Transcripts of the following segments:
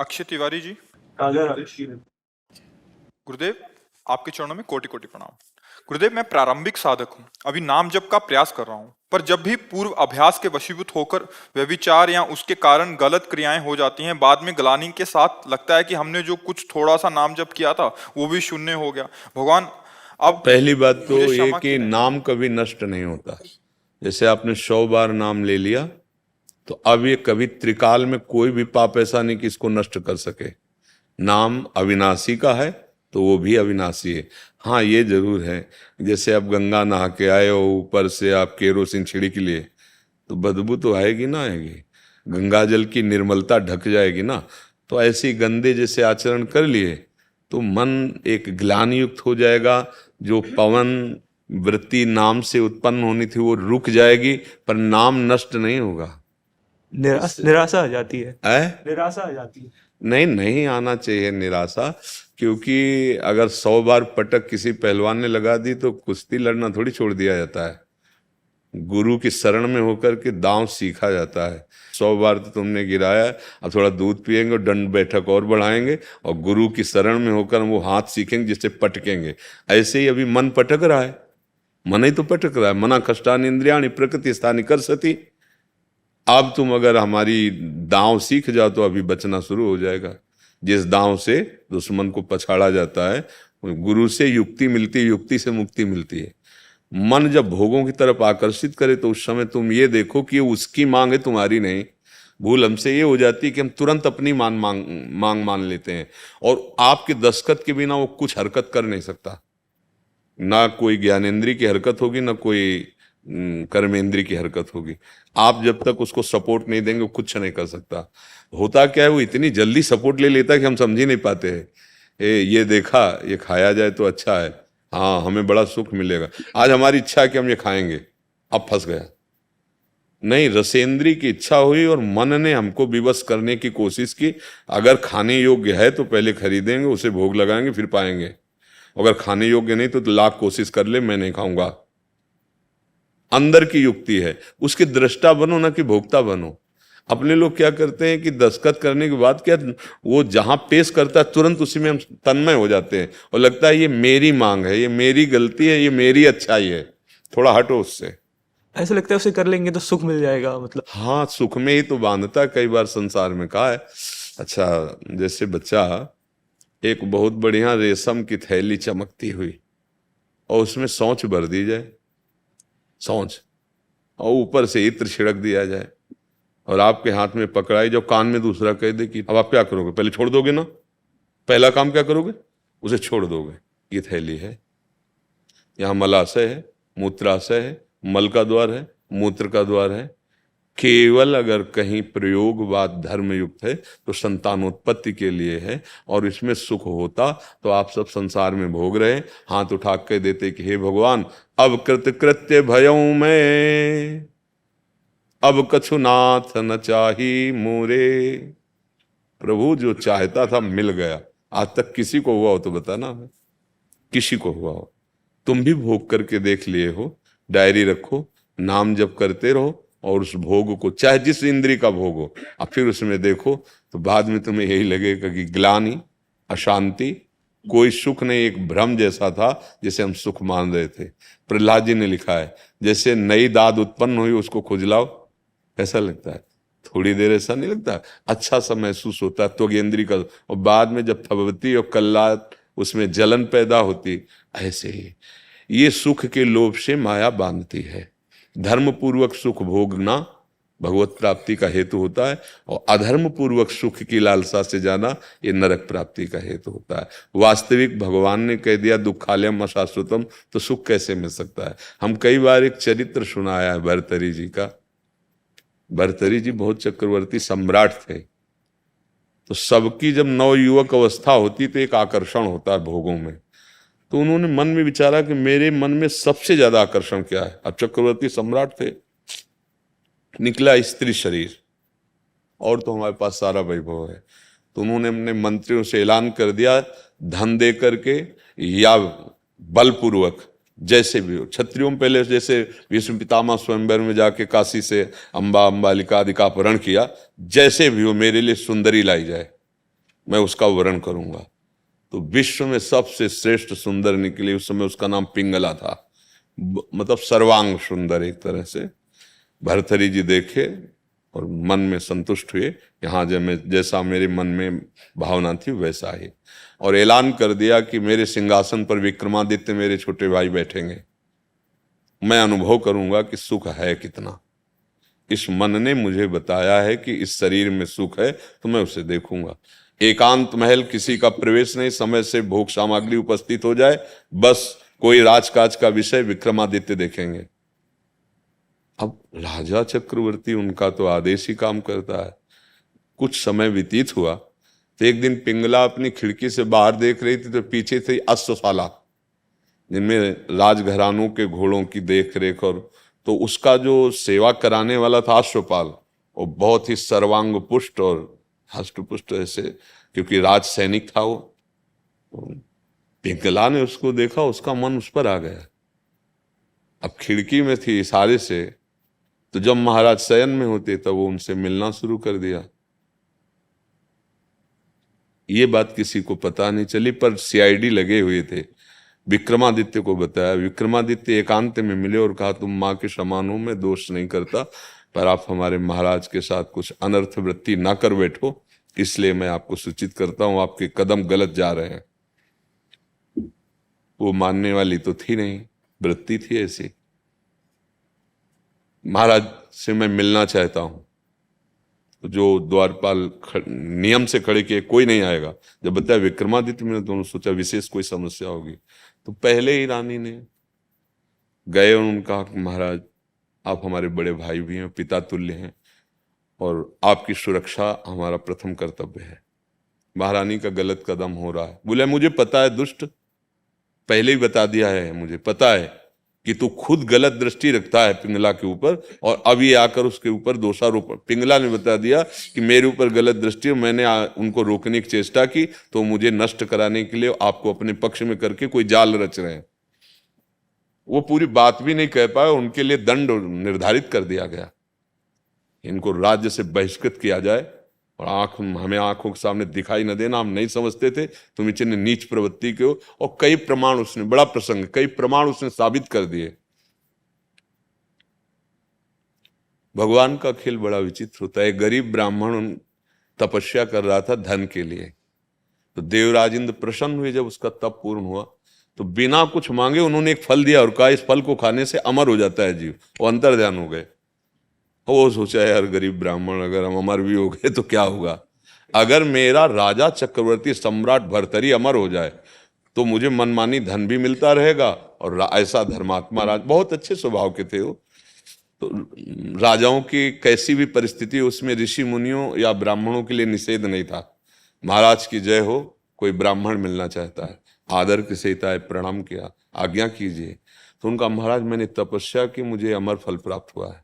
अक्षय तिवारी जी। काजर गुरुदेव, आपके चरणों में कोटि कोटि प्रणाम। गुरुदेव, मैं प्रारंभिक साधक हूँ, अभी नाम जप का प्रयास कर रहा हूँ, पर जब भी पूर्व अभ्यास के वशीभूत होकर व्यभिचार या उसके कारण गलत क्रियाएं हो जाती हैं, बाद में ग्लानि के साथ लगता है कि हमने जो कुछ थोड़ा सा नाम जप किया था वो भी शून्य हो गया। भगवान, अब पहली बात तो मुझे ये क्षमा कि करें। नाम कभी नष्ट नहीं होता। जैसे आपने 100 बार नाम ले लिया तो अब ये कभी त्रिकाल में कोई भी पाप ऐसा नहीं कि इसको नष्ट कर सके। नाम अविनाशी का है तो वो भी अविनाशी है। हाँ, ये जरूर है, जैसे आप गंगा नहा के आए हो, ऊपर से आप केरोसिन छिड़क लिए तो बदबू तो आएगी ना आएगी, गंगा जल की निर्मलता ढक जाएगी ना। तो ऐसे गंदे जैसे आचरण कर लिए तो मन एक ग्लानि युक्त हो जाएगा। जो पवन वृत्ति नाम से उत्पन्न होनी थी वो रुक जाएगी, पर नाम नष्ट नहीं होगा। निराशा आ जाती है। निराशा आ जाती है। नहीं, नहीं आना चाहिए निराशा, क्योंकि अगर 100 बार पटक किसी पहलवान ने लगा दी तो कुश्ती लड़ना थोड़ी छोड़ दिया जाता है। गुरु की शरण में होकर के दांव सीखा जाता है। 100 बार तो तुमने गिराया, अब थोड़ा दूध पिएंगे और दंड बैठक और बढ़ाएंगे, और गुरु की शरण में होकर वो हाथ सीखेंगे जिससे पटकेंगे। ऐसे ही अभी मन पटक रहा है, मन ही तो पटक रहा है। मना कष्टानि इंद्रियाणि प्रकृति स्थानि कर्षति। अब तुम अगर हमारी दांव सीख जाओ तो अभी बचना शुरू हो जाएगा। जिस दांव से दुश्मन को पछाड़ा जाता है, गुरु से युक्ति मिलती है, युक्ति से मुक्ति मिलती है। मन जब भोगों की तरफ आकर्षित करे तो उस समय तुम ये देखो कि ये उसकी मांग है, तुम्हारी नहीं। भूल हमसे ये हो जाती है कि हम तुरंत अपनी मांग मान लेते हैं, और आपके दस्तखत के बिना वो कुछ हरकत कर नहीं सकता। ना कोई ज्ञानेंद्री की हरकत होगी, ना कोई कर्मेंद्री की हरकत होगी। आप जब तक उसको सपोर्ट नहीं देंगे वो कुछ नहीं कर सकता। होता क्या है, वो इतनी जल्दी सपोर्ट ले लेता है कि हम समझ ही नहीं पाते हैं। ये देखा, ये खाया जाए तो अच्छा है, हाँ हमें बड़ा सुख मिलेगा, आज हमारी इच्छा है कि हम ये खाएंगे, अब फंस गया। नहीं, रसेंद्री की इच्छा हुई और मन ने हमको विवश करने की कोशिश की। अगर खाने योग्य है तो पहले खरीदेंगे, उसे भोग लगाएंगे, फिर पाएंगे। अगर खाने योग्य नहीं तो लाख कोशिश कर ले, मैं नहीं खाऊंगा। अंदर की युक्ति है, उसके दृष्टा बनो ना कि भोक्ता बनो। अपने लोग क्या करते हैं कि दस्तखत करने के बाद क्या, वो जहां पेश करता है तुरंत उसी में हम तन्मय हो जाते हैं और लगता है ये मेरी मांग है, ये मेरी गलती है, ये मेरी अच्छाई है, थोड़ा हटो उससे। ऐसा लगता है उसे कर लेंगे तो सुख मिल जाएगा, मतलब। हाँ, सुख में ही तो बांधता है, कई बार संसार में कहा है। अच्छा, जैसे बच्चा एक बहुत बढ़िया रेशम की थैली चमकती हुई और उसमें सौंच भर दी जाए, सौंच, और ऊपर से इत्र छिड़क दिया जाए और आपके हाथ में पकड़ाई, जो कान में दूसरा कह दे कि अब आप क्या करोगे, पहले छोड़ दोगे ना, पहला काम क्या करोगे, उसे छोड़ दोगे। ये थैली है, यहाँ मलाशय है, मूत्राशय है, मल का द्वार है, मूत्र का द्वार है। केवल अगर कहीं प्रयोगवाद धर्म युक्त है तो संतानोत्पत्ति के लिए है, और इसमें सुख होता तो आप सब संसार में भोग रहे, हाथ उठा के देते कि हे भगवान, अब कृत्य भयऊं मैं, अब कछु नाथ न चाही मोरे। प्रभु, जो चाहता था मिल गया। आज तक किसी को हुआ हो तो बताना, किसी को हुआ हो? तुम भी भोग करके देख लिए हो। डायरी रखो, नाम जप करते रहो, और उस भोग को, चाहे जिस इंद्री का भोग हो, अब फिर उसमें देखो तो बाद में तुम्हें यही लगेगा कि ग्लानि, अशांति, कोई सुख नहीं, एक भ्रम जैसा था जिसे हम सुख मान रहे थे। प्रहलाद जी ने लिखा है, जैसे नई दाद उत्पन्न हुई उसको खुजलाओ, कैसा लगता है? थोड़ी देर ऐसा नहीं लगता, अच्छा सा महसूस होता है त्वगेंद्री का, और बाद में जब थवती और कल्लात उसमें जलन पैदा होती। ऐसे ही ये सुख के लोभ से माया बांधती है। धर्म पूर्वक सुख भोगना भगवत प्राप्ति का हेतु होता है, और अधर्म पूर्वक सुख की लालसा से जाना ये नरक प्राप्ति का हेतु होता है। वास्तविक भगवान ने कह दिया दुखालयम अशाश्वतम, तो सुख कैसे मिल सकता है? हम कई बार एक चरित्र सुनाया है भर्तरी जी का। भर्तरी जी बहुत चक्रवर्ती सम्राट थे, तो सबकी जब नवयुवक अवस्था होती तो एक आकर्षण होता है भोगों में। तो उन्होंने मन में विचारा कि मेरे मन में सबसे ज्यादा आकर्षण क्या है। अब चक्रवर्ती सम्राट थे, निकला स्त्री शरीर, और तो हमारे पास सारा वैभव है। तो उन्होंने अपने मंत्रियों से ऐलान कर दिया, धन दे करके या बलपूर्वक, जैसे भी हो। क्षत्रियों में पहले जैसे भीष्म पितामह स्वयंवर में जाके काशी से अंबा अंबालिका आदि का अपहरण किया, जैसे भी हो मेरे लिए सुंदरी लाई जाए। मैं उसका वर्णन करूंगा। तो विश्व में सबसे श्रेष्ठ सुंदर निकली, उस समय उसका नाम पिंगला था, मतलब सर्वांग सुंदर एक तरह से। भर्तरी जी देखे और मन में संतुष्ट हुए, यहाँ जैसा मेरे मन में भावना थी वैसा ही, और ऐलान कर दिया कि मेरे सिंहासन पर विक्रमादित्य मेरे छोटे भाई बैठेंगे, मैं अनुभव करूंगा कि सुख है कितना। इस मन ने मुझे बताया है कि इस शरीर में सुख है, तो मैं उसे देखूंगा। एकांत महल, किसी का प्रवेश नहीं, समय से भोग सामग्री उपस्थित हो जाए, बस कोई राजकाज का विषय, विक्रमादित्य देखेंगे। अब राजा चक्रवर्ती, उनका तो आदेश ही काम करता है। कुछ समय व्यतीत हुआ तो एक दिन पिंगला अपनी खिड़की से बाहर देख रही थी, तो पीछे थी अश्वशाला, जिनमें राजघरानों के घोड़ों की देख रेख, और तो उसका जो सेवा कराने वाला था अश्वपाल, वो बहुत ही सर्वांग पुष्ट और हष्टपुष्ट ऐसे, क्योंकि राज सैनिक था वो। पिंगला ने उसको देखा, उसका मन उस पर आ गया। अब खिड़की में थी, इशारे से, तो जब महाराज शयन में होते तब वो उनसे मिलना शुरू कर दिया। ये बात किसी को पता नहीं चली, पर सीआईडी लगे हुए थे, विक्रमादित्य को बताया। विक्रमादित्य एकांत में मिले और कहा, तुम माँ के समान हो, मैं दोष नहीं करता, पर आप हमारे महाराज के साथ कुछ अनर्थ वृत्ति ना कर बैठो, इसलिए मैं आपको सूचित करता हूं, आपके कदम गलत जा रहे हैं। वो मानने वाली तो थी नहीं, वृत्ति थी ऐसी। महाराज से मैं मिलना चाहता हूं। तो जो द्वारपाल नियम से खड़े किए, कोई नहीं आएगा। जब बताया विक्रमादित्य, मैंने दोनों सोचा विशेष कोई समस्या होगी, तो पहले ही रानी ने गए और उनका, महाराज आप हमारे बड़े भाई भी हैं, पिता तुल्य हैं, और आपकी सुरक्षा हमारा प्रथम कर्तव्य है। महारानी का गलत कदम हो रहा है। बोले मुझे पता है दुष्ट, पहले ही बता दिया है, मुझे पता है कि तू खुद गलत दृष्टि रखता है पिंगला के ऊपर, और अब ये आकर उसके ऊपर दोषारोपण। पिंगला ने बता दिया कि मेरे ऊपर गलत दृष्टि है, मैंने उनको रोकने की चेष्टा की, तो मुझे नष्ट कराने के लिए आपको अपने पक्ष में करके कोई जाल रच रहे हैं। वो पूरी बात भी नहीं कह पाए, उनके लिए दंड निर्धारित कर दिया गया, इनको राज्य से बहिष्कृत किया जाए, और हमें आंखों के सामने दिखाई न देना। हम नहीं समझते थे तुम इतने नीच प्रवृत्ति के हो। और कई प्रमाण उसने, बड़ा प्रसंग, कई प्रमाण उसने साबित कर दिए। भगवान का खेल बड़ा विचित्र होता है। गरीब ब्राह्मण तपस्या कर रहा था धन के लिए, तो देवराज इंद्र प्रसन्न हुए जब उसका तप पूर्ण हुआ, तो बिना कुछ मांगे उन्होंने एक फल दिया और कहा इस फल को खाने से अमर हो जाता है जीव। वो अंतर ध्यान हो गए। वो सोचा यार गरीब ब्राह्मण, अगर हम अमर भी हो गए तो क्या होगा, अगर मेरा राजा चक्रवर्ती सम्राट भर्तरी अमर हो जाए तो मुझे मनमानी धन भी मिलता रहेगा, और ऐसा धर्मात्मा राज, बहुत अच्छे स्वभाव के थे वो। तो राजाओं की कैसी भी परिस्थिति, उसमें ऋषि मुनियों या ब्राह्मणों के लिए निषेध नहीं था। महाराज की जय हो, कोई ब्राह्मण मिलना चाहता है, आदर के सहित आए, प्रणाम किया, आज्ञा कीजिए। तो उनका, महाराज मैंने तपस्या की, मुझे अमर फल प्राप्त हुआ है,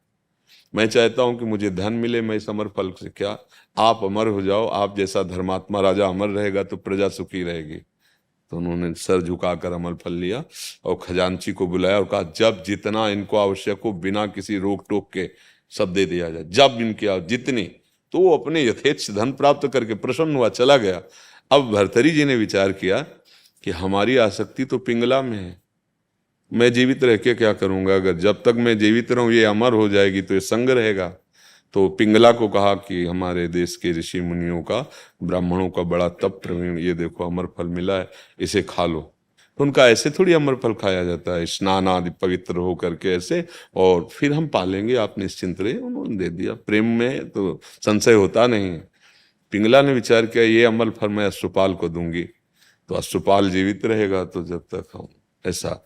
मैं चाहता हूं कि मुझे धन मिले, मैं इस अमर फल से क्या, आप अमर हो जाओ, आप जैसा धर्मात्मा राजा अमर रहेगा तो प्रजा सुखी रहेगी। तो उन्होंने सर झुकाकर अमर फल लिया और खजांची को बुलाया और कहा जब जितना इनको आवश्यक हो, बिना किसी रोक टोक के सब दे दिया जाए, जब इनकी जितनी। तो वो अपने यथेच्छ धन प्राप्त करके प्रसन्न हुआ, चला गया। अब भर्तरी जी ने विचार किया कि हमारी आसक्ति तो पिंगला में है, मैं जीवित रह के क्या करूंगा, अगर जब तक मैं जीवित रहूं ये अमर हो जाएगी तो ये संग रहेगा। तो पिंगला को कहा कि हमारे देश के ऋषि मुनियों का, ब्राह्मणों का बड़ा तप प्रवीण, ये देखो अमर फल मिला है, इसे खा लो। तो उनका ऐसे थोड़ी अमर फल खाया जाता है, स्नान आदि पवित्र हो करके ऐसे, और फिर हम पालेंगे, आप निश्चिंत रहिए। उन्होंने दे दिया। प्रेम में तो संशय होता नहीं। पिंगला ने विचार किया ये अमर फल मैं अश्वपाल को दूंगी, तो अश्वपाल जीवित रहेगा, तो जब तक हम ऐसा।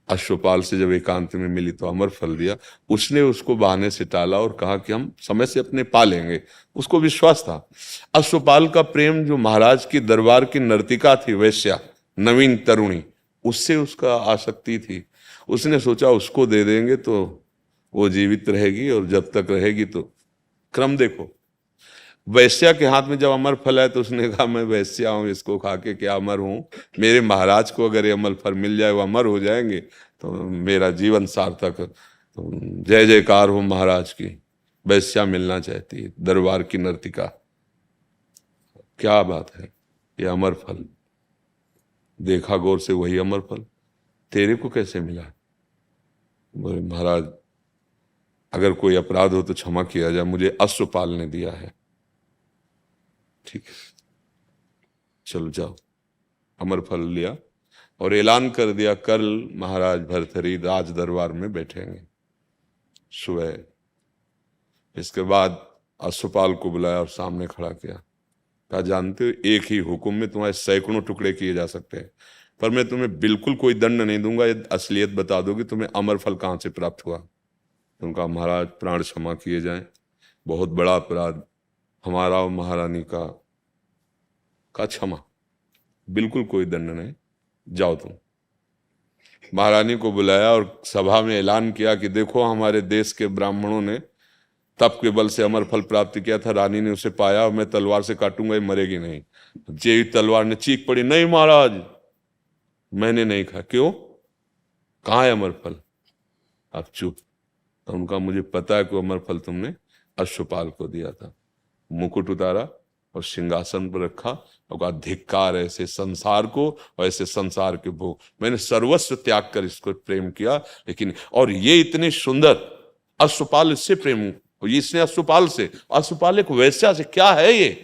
अश्वपाल से जब एकांत में मिली तो अमर फल दिया। उसने उसको बहाने से टाला और कहा कि हम समय से अपने पा लेंगे, उसको विश्वास था। अश्वपाल का प्रेम जो महाराज की दरबार की नर्तिका थी, वैश्या, नवीन तरुणी, उससे उसका आसक्ति थी। उसने सोचा उसको दे देंगे तो वो जीवित रहेगी, और जब तक रहेगी तो क्रम देखो। वैश्या के हाथ में जब अमर फल है तो उसने कहा मैं वैश्या हूं, इसको खा के क्या अमर हूं, मेरे महाराज को अगर ये अमर फल मिल जाए, वो अमर हो जाएंगे, तो मेरा जीवन सार्थक। तो जय जयकार हो महाराज की। वैश्या मिलना चाहती है, दरबार की नर्तिका, क्या बात है। ये अमर फल, देखा गौर से वही अमर फल, तेरे को कैसे मिला? बोले महाराज अगर कोई अपराध हो तो क्षमा किया जाए, मुझे अश्वपाल ने दिया है। ठीक है, चलो जाओ। अमर फल लिया और ऐलान कर दिया कल महाराज भर्तहरि राज दरबार में बैठेंगे सुबह। इसके बाद अश्वपाल को बुलाया और सामने खड़ा किया, कहा जानते हो एक ही हुक्म में तुम्हारे सैकड़ों टुकड़े किए जा सकते हैं, पर मैं तुम्हें बिल्कुल कोई दंड नहीं दूंगा, ये असलियत बता दोगे तुम्हें अमर फल कहाँ से प्राप्त हुआ। उनका महाराज प्राण क्षमा किए जाएं, बहुत बड़ा अपराध हमारा और महारानी का क्षमा, बिल्कुल कोई दंड नहीं, जाओ तुम। महारानी को बुलाया और सभा में ऐलान किया कि देखो हमारे देश के ब्राह्मणों ने तप के बल से अमर फल प्राप्त किया था, रानी ने उसे पाया और मैं तलवार से काटूंगा, ये मरेगी नहीं। जे तलवार ने चीख पड़ी, नहीं महाराज मैंने नहीं कहा। क्यों? कहाँ है अमर फल? आप चुप। उनका मुझे पता है कि अमर फल तुमने अश्वपाल को दिया था। मुकुट उतारा और सिंहासन पर रखा और कहा धिक्कार ऐसे संसार को और ऐसे संसार के भोग, मैंने सर्वस्व त्याग कर इसको प्रेम किया, लेकिन और ये इतने सुंदर अश्वपाल इससे प्रेम, इसने अश्वपाल से, अश्वपाल एक वैश्या से, क्या है ये?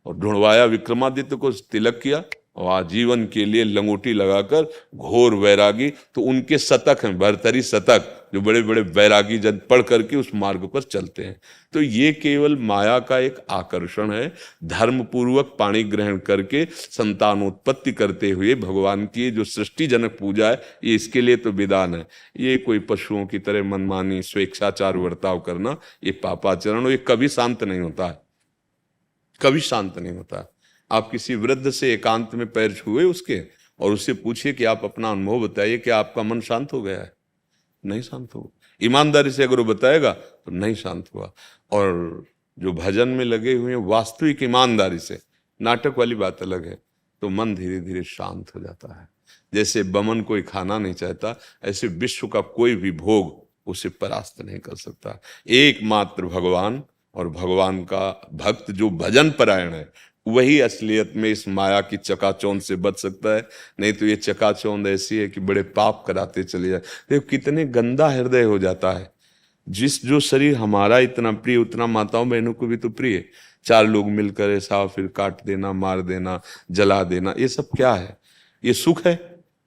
और ढूंढवाया, विक्रमादित्य को तिलक किया और आजीवन के लिए लंगोटी लगाकर घोर वैरागी। तो उनके शतक हैं, भर्तहरि शतक, जो बड़े बड़े वैरागी जन पढ़ करके उस मार्ग पर चलते हैं। तो ये केवल माया का एक आकर्षण है। धर्म पूर्वक पाणी ग्रहण करके संतानोत्पत्ति करते हुए भगवान की जो सृष्टिजनक पूजा है, ये इसके लिए तो विधान है। ये कोई पशुओं की तरह मनमानी स्वेच्छाचार वर्ताव करना, ये पापाचरण, और ये कभी शांत नहीं होता है, कभी शांत नहीं होता। आप किसी वृद्ध से एकांत में पैर छुए उसके और उससे पूछिए कि आप अपना अनुभव बताइए कि आपका मन शांत हो गया है? नहीं शांत हुआ। ईमानदारी से अगर वो बताएगा तो नहीं शांत हुआ। और जो भजन में लगे हुए हैं वास्तविक ईमानदारी से, नाटक वाली बात अलग है, तो मन धीरे धीरे शांत हो जाता है। जैसे बमन कोई खाना नहीं चाहता, ऐसे विश्व का कोई भी भोग उसे परास्त नहीं कर सकता। एकमात्र भगवान और भगवान का भक्त जो भजन परायण है, वही असलियत में इस माया की चकाचौंध से बच सकता है। नहीं तो ये चकाचौंध ऐसी है कि बड़े पाप कराते चले जाए। देखो कितने गंदा हृदय हो जाता है। जो शरीर हमारा इतना प्रिय, उतना माताओं बहनों को भी तो प्रिय। चार लोग मिलकर ऐसा फिर काट देना, मार देना, जला देना, ये सब क्या है? ये सुख है?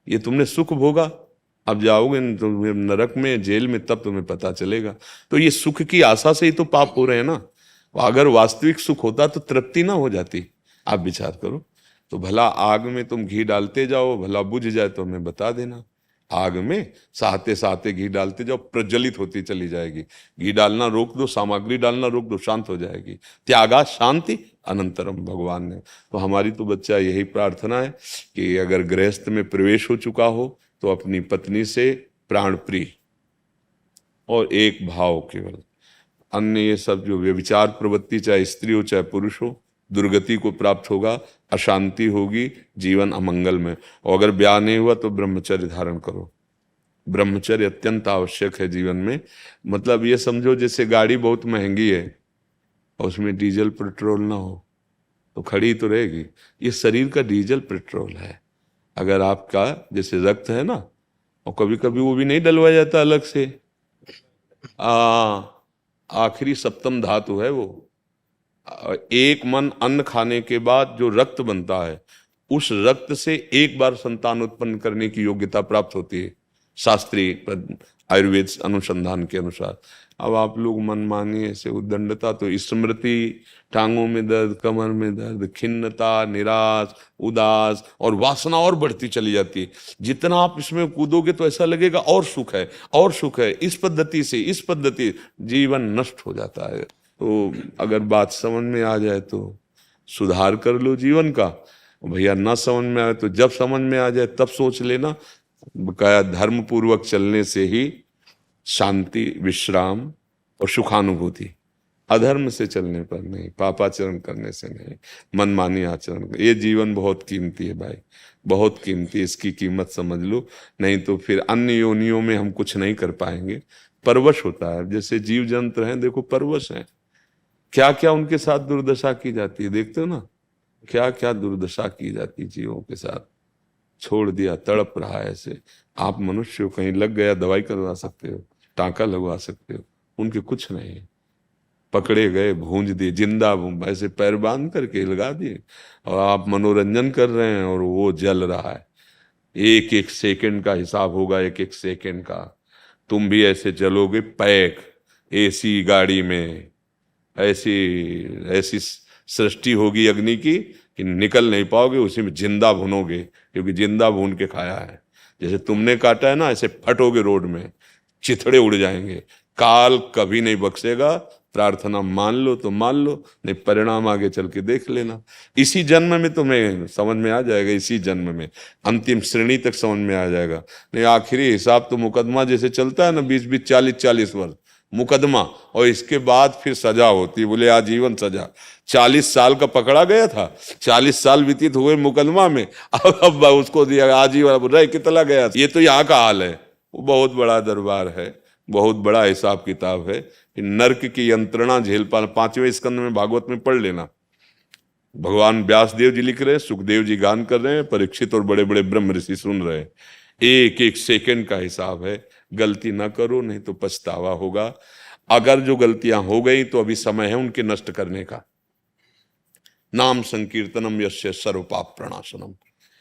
ये तुमने सुख भोगा? अब जाओगे नरक में, जेल में, तब तुम्हें पता चलेगा। तो ये सुख की आशा से ही तो पाप हो रहे हैं ना। अगर वास्तविक सुख होता तो तृप्ति ना हो जाती। आप विचार करो। तो भला आग में तुम घी डालते जाओ, भला बुझ जाए तो हमें बता देना। आग में साथे साथे घी डालते जाओ, प्रज्वलित होती चली जाएगी। घी डालना रोक दो, सामग्री डालना रोक दो, शांत हो जाएगी। त्यागा शांति अनंतरम भगवान ने। तो हमारी तो बच्चा यही प्रार्थना है कि अगर गृहस्थ में प्रवेश हो चुका हो तो अपनी पत्नी से प्राण प्रिय और एक भाव केवल। अन्य ये सब जो व्यभिचार प्रवृत्ति, चाहे स्त्री हो चाहे पुरुष हो, दुर्गति को प्राप्त होगा, अशांति होगी, जीवन अमंगल में। और अगर ब्याह नहीं हुआ तो ब्रह्मचर्य धारण करो। ब्रह्मचर्य अत्यंत आवश्यक है जीवन में। मतलब ये समझो जैसे गाड़ी बहुत महंगी है और उसमें डीजल पेट्रोल ना हो तो खड़ी तो रहेगी। ये शरीर का डीजल पेट्रोल है। अगर आपका जैसे रक्त है ना, और कभी कभी वो भी नहीं डलवाया जाता अलग से, आखिरी सप्तम धातु है वो। एक मन अन्न खाने के बाद जो रक्त बनता है, उस रक्त से एक बार संतान उत्पन्न करने की योग्यता प्राप्त होती है शास्त्रीय आयुर्वेद अनुसंधान के अनुसार। अब आप लोग मन मानिए ऐसे उद्दंडता, तो स्मृति, टांगों में दर्द, कमर में दर्द, खिन्नता, निराश, उदास और वासना और बढ़ती चली जाती है। जितना आप इसमें कूदोगे तो ऐसा लगेगा और सुख है और सुख है। इस पद्धति से इस पद्धति जीवन नष्ट हो जाता है। तो अगर बात समझ में आ जाए तो सुधार कर लो जीवन का। भैया ना समझ में आए तो जब समझ में आ जाए तब सोच लेना। बकाया धर्म पूर्वक चलने से ही शांति, विश्राम और सुखानुभूति। अधर्म से चलने पर नहीं, पापाचरण करने से नहीं, मनमानी आचरण। ये जीवन बहुत कीमती है भाई, बहुत कीमती। इसकी कीमत समझ लो, नहीं तो फिर अन्य योनियों में हम कुछ नहीं कर पाएंगे। परवश होता है। जैसे जीव जंत्र हैं, देखो परवश हैं, क्या क्या उनके साथ दुर्दशा की जाती है, देखते हो ना। क्या क्या दुर्दशा की जाती जीवों के साथ, छोड़ दिया, तड़प रहा है ऐसे। आप मनुष्य हो, कहीं लग गया दवाई करवा सकते हो, टांका लगवा सकते हो, उनके कुछ नहीं। पकड़े गए, भूंज दिए, जिंदा ऐसे पैर बांध करके लगा दिए, और आप मनोरंजन कर रहे हैं और वो जल रहा है। एक एक सेकंड का हिसाब होगा, एक एक सेकंड का। तुम भी ऐसे चलोगे पैक एसी गाड़ी में, ऐसी ऐसी सृष्टि होगी अग्नि की कि निकल नहीं पाओगे, उसी में जिंदा भुनोगे, क्योंकि जिंदा भून के खाया है। जैसे तुमने काटा है ना, ऐसे फटोगे रोड में, चिथड़े उड़ जाएंगे। काल कभी नहीं बख्शेगा। प्रार्थना मान लो तो मान लो, नहीं परिणाम आगे चल के देख लेना। इसी जन्म में तुम्हें समझ में आ जाएगा, इसी जन्म में अंतिम श्रेणी तक समझ में आ जाएगा। नहीं आखिरी हिसाब तो मुकदमा जैसे चलता है ना, 20-20, 40-40 वर्ष मुकदमा, और इसके बाद फिर सजा होती है, बोले आजीवन सजा। 40 साल का पकड़ा गया था, 40 साल व्यतीत हुए मुकदमा में, अब उसको दिया आजीवन, रह कितना गया। ये तो यहाँ का हाल है। वो बहुत बड़ा दरबार है, बहुत बड़ा हिसाब किताब है। नर्क की यंत्रणा झेल पाना। 5वें स्कंद में भागवत में पढ़ लेना, भगवान व्यासदेव जी लिख रहे हैं, सुखदेव जी गान कर रहे हैं, परीक्षित और बड़े बड़े ब्रह्म ऋषि सुन रहे हैं। एक एक सेकंड का हिसाब है। गलती ना करो, नहीं तो पछतावा होगा। अगर जो गलतियां हो गई तो अभी समय है उनके नष्ट करने का। नाम संकीर्तनम यस्य सर्व पाप प्रणाशनम।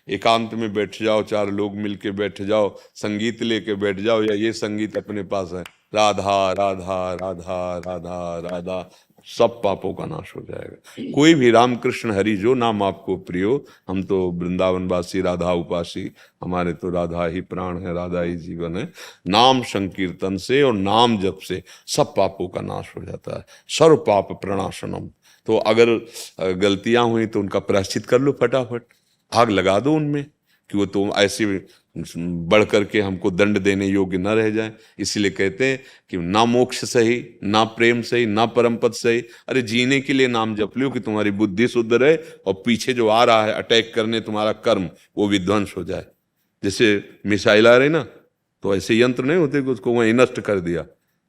एकांत में बैठ जाओ, 4 लोग मिलके बैठ जाओ, संगीत लेके बैठ जाओ, या ये संगीत अपने पास है, राधा राधा राधा राधा राधा, सब पापों का नाश हो जाएगा। कोई भी रामकृष्ण हरि जो नाम आपको प्रिय हो, हम तो वृंदावनवासी, राधा उपासी, हमारे तो राधा ही प्राण है, राधा ही जीवन है। नाम संकीर्तन से और नाम जप से सब पापों का नाश हो जाता है। सर्व पाप प्रणाशनम। तो अगर गलतियां हुई तो उनका प्रायश्चित कर लो फटाफट, आग लगा दो उनमें, कि वो तो ऐसे बढ़ करके हमको दंड देने योग्य न रह जाए। इसीलिए कहते हैं कि ना मोक्ष सही, ना प्रेम सही, ना परम पद सही। अरे जीने के लिए नाम जप लो कि तुम्हारी बुद्धि शुद्ध रहे, और पीछे जो आ रहा है अटैक करने तुम्हारा कर्म, वो विध्वंस हो जाए। जैसे मिसाइल आ रही ना, तो ऐसे यंत्र नहीं होते कि उसको वहीं नष्ट कर दिया,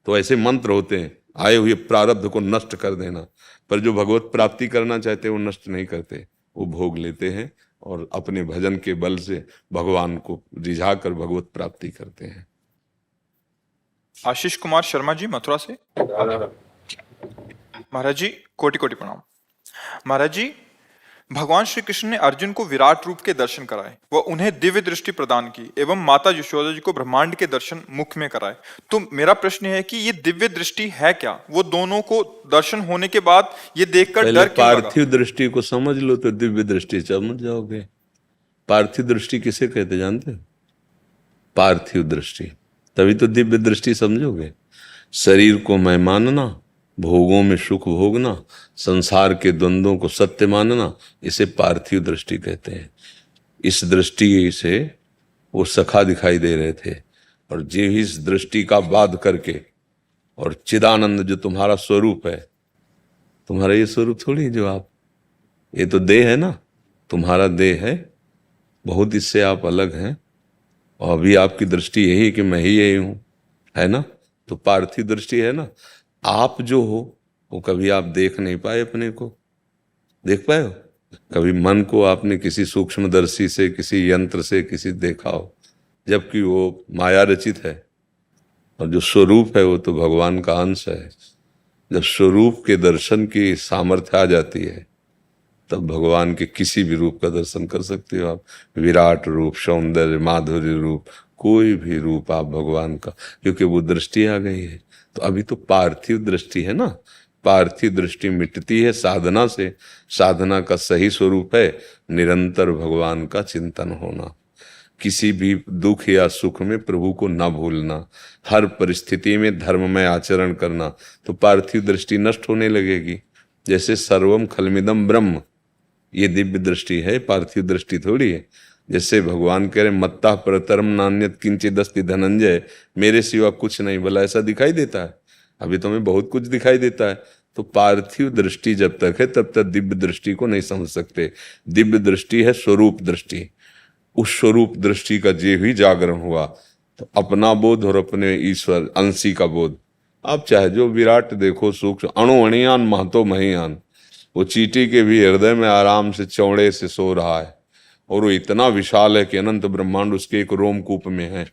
तो ऐसे मंत्र होते हैं, आए हुए प्रारब्ध को नष्ट कर देना। पर जो भगवत प्राप्ति करना चाहते हैं वो नष्ट नहीं करते, वो भोग लेते हैं और अपने भजन के बल से भगवान को रिझा कर भगवत प्राप्ति करते हैं। आशीष कुमार शर्मा जी मथुरा से। महाराज जी कोटि कोटि प्रणाम। महाराज जी, भगवान श्री कृष्ण ने अर्जुन को विराट रूप के दर्शन कराए, वह उन्हें दिव्य दृष्टि प्रदान की, एवं माता यशोदा जी को ब्रह्मांड के दर्शन मुख में कराए। तो मेरा प्रश्न है कि ये दिव्य दृष्टि है क्या? वो दोनों को दर्शन होने के बाद ये देखकर डर क्यों लगा? पार्थिव दृष्टि को समझ लो तो दिव्य दृष्टि समझ जाओगे। पार्थिव दृष्टि किसे कहते जानते हो? पार्थिव दृष्टि, तभी तो दिव्य दृष्टि समझोगे। शरीर को मैं मानना, भोगों में सुख भोगना, संसार के द्वंद्वों को सत्य मानना, इसे पार्थिव दृष्टि कहते हैं। इस दृष्टि से वो सखा दिखाई दे रहे थे, और जो इस दृष्टि का बाध करके, और चिदानंद जो तुम्हारा स्वरूप है, तुम्हारा ये स्वरूप थोड़ी जो आप, ये तो देह है ना, तुम्हारा देह है, बहुत इससे आप अलग हैं, और अभी आपकी दृष्टि यही कि मैं ही यही हूं, है ना। तो पार्थिव दृष्टि है ना। आप जो हो वो कभी आप देख नहीं पाए, अपने को देख पाए हो? कभी मन को आपने किसी सूक्ष्मदर्शी से, किसी यंत्र से किसी देखा हो? जबकि वो माया रचित है, और जो स्वरूप है वो तो भगवान का अंश है। जब स्वरूप के दर्शन की सामर्थ्य आ जाती है, तब भगवान के किसी भी रूप का दर्शन कर सकते हो आप। विराट रूप, सौंदर्य, माधुर्य रूप, कोई भी रूप आप भगवान का, क्योंकि वो दृष्टि आ गई है। तो अभी तो पार्थिव दृष्टि है ना। पार्थिव दृष्टि मिटती है साधना से। साधना का सही स्वरूप है निरंतर भगवान का चिंतन होना, किसी भी दुख या सुख में प्रभु को न भूलना, हर परिस्थिति में धर्ममय आचरण करना। तो पार्थिव दृष्टि नष्ट होने लगेगी। जैसे सर्वम खलमिदम ब्रह्म, ये दिव्य दृष्टि है, पार्थिव दृष्टि थोड़ी है। जैसे भगवान कह रहे मत्ता परतरम नान्यत किंचिदस्ति धनंजय, मेरे सिवा कुछ नहीं, भला ऐसा दिखाई देता है? अभी तो हमें बहुत कुछ दिखाई देता है। तो पार्थिव दृष्टि जब तक है तब तक दिव्य दृष्टि को नहीं समझ सकते। दिव्य दृष्टि है स्वरूप दृष्टि। उस स्वरूप दृष्टि का जे ही जागरण हुआ तो अपना बोध और अपने ईश्वर अंशी का बोध। आप चाहे जो विराट देखो, सूक्ष्म, अणु अणियान महतो महियान, वो चींटी के भी हृदय में आराम से चौड़े से सो रहा है, और वो इतना विशाल है कि अनंत ब्रह्मांड उसके एक रोमकूप में है।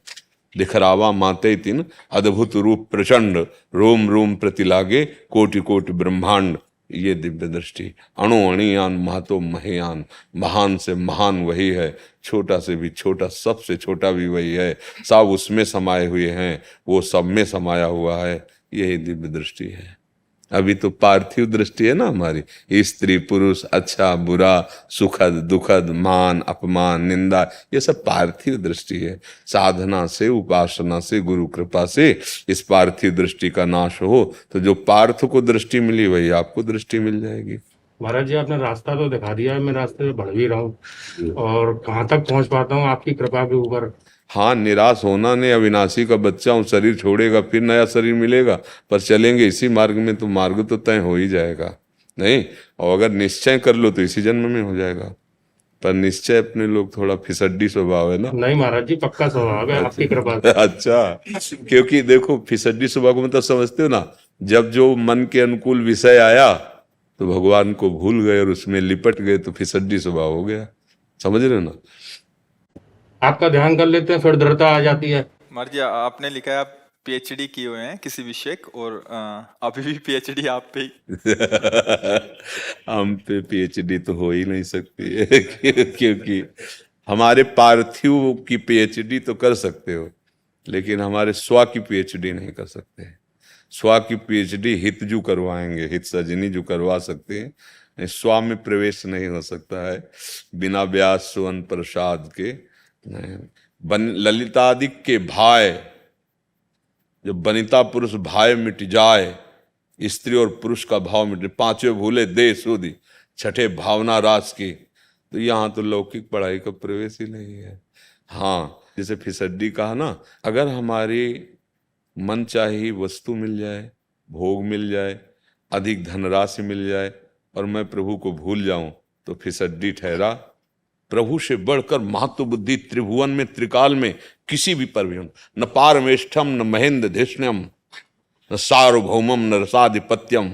दिखरावा माते तिन अद्भुत रूप प्रचंड, रोम रोम प्रति लागे कोटि कोटि ब्रह्मांड। ये दिव्य दृष्टि, अणु अणियान महतो महेयान, महान से महान वही है, छोटा से भी छोटा, सबसे छोटा भी वही है, सब उसमें समाये हुए हैं, वो सब में समाया हुआ है। यही दिव्य दृष्टि है। अभी तो पार्थिव दृष्टि है ना हमारी, स्त्री पुरुष, अच्छा बुरा, सुखद दुखद, मान अपमान, निंदा, ये सब पार्थिव दृष्टि है। साधना से, उपासना से, गुरु कृपा से इस पार्थिव दृष्टि का नाश हो तो जो पार्थ को दृष्टि मिली वही आपको दृष्टि मिल जाएगी। महाराज जी, आपने रास्ता तो दिखा दिया है, मैं रास्ते पे बढ़ भी रहा हूँ और कहाँ तक पहुँच पाता हूँ आपकी कृपा के ऊपर। हाँ, निराश होना नहीं। अविनाशी का बच्चा हूँ, शरीर छोड़ेगा फिर नया शरीर मिलेगा, पर चलेंगे इसी मार्ग में तो मार्ग तो तय हो ही जाएगा। नहीं, और अगर निश्चय कर लो तो इसी जन्म में हो जाएगा। पर निश्चय अपने लोग थोड़ा फिसड्डी स्वभाव है ना। नहीं महाराज जी, पक्का स्वभाव है आपकी कृपा से। अच्छा, क्योंकि देखो फिसड्डी स्वभाव को मतलब समझते हो ना, जब जो मन के अनुकूल विषय आया तो भगवान को भूल गए और उसमें लिपट गए तो फिसड्डी स्वभाव हो गया। समझ रहे हो ना। आपका ध्यान कर लेते हैं फिर दृढ़ता आ जाती है। मर्जी, आपने लिखा है आप पीएचडी किए हुए हैं किसी विषय और अभी भी पीएचडी आप पे ही। हम पे पीएचडी तो हो ही नहीं सकती है क्योंकि हमारे पार्थिव की पीएचडी तो कर सकते हो, लेकिन हमारे स्व की पीएचडी नहीं कर सकते। स्व की पीएचडी हितजू करवाएंगे, हित सजनी जो करवा सकते हैं। स्व में प्रवेश नहीं हो सकता है बिना व्यास सुवन प्रसाद के। ललितादिक के भाई, जब बनिता पुरुष भाई मिट जाए, स्त्री और पुरुष का भाव मिटे, पांचवें भूले दे सुधि, छठे भावना रास की, तो यहाँ तो लौकिक पढ़ाई का प्रवेश ही नहीं है। हाँ, जैसे फिसड्डी कहा ना, अगर हमारी मन चाही वस्तु मिल जाए, भोग मिल जाए, अधिक धनराशि मिल जाए और मैं प्रभु को भूल जाऊं तो फिसड्डी ठहरा। प्रभु से बढ़कर महत्व बुद्धि त्रिभुवन में त्रिकाल में किसी भी पर भी न पारमेष्ठम न महेंद्र धिष्ण्यम न सार्वभौमम न रसाधिपत्यम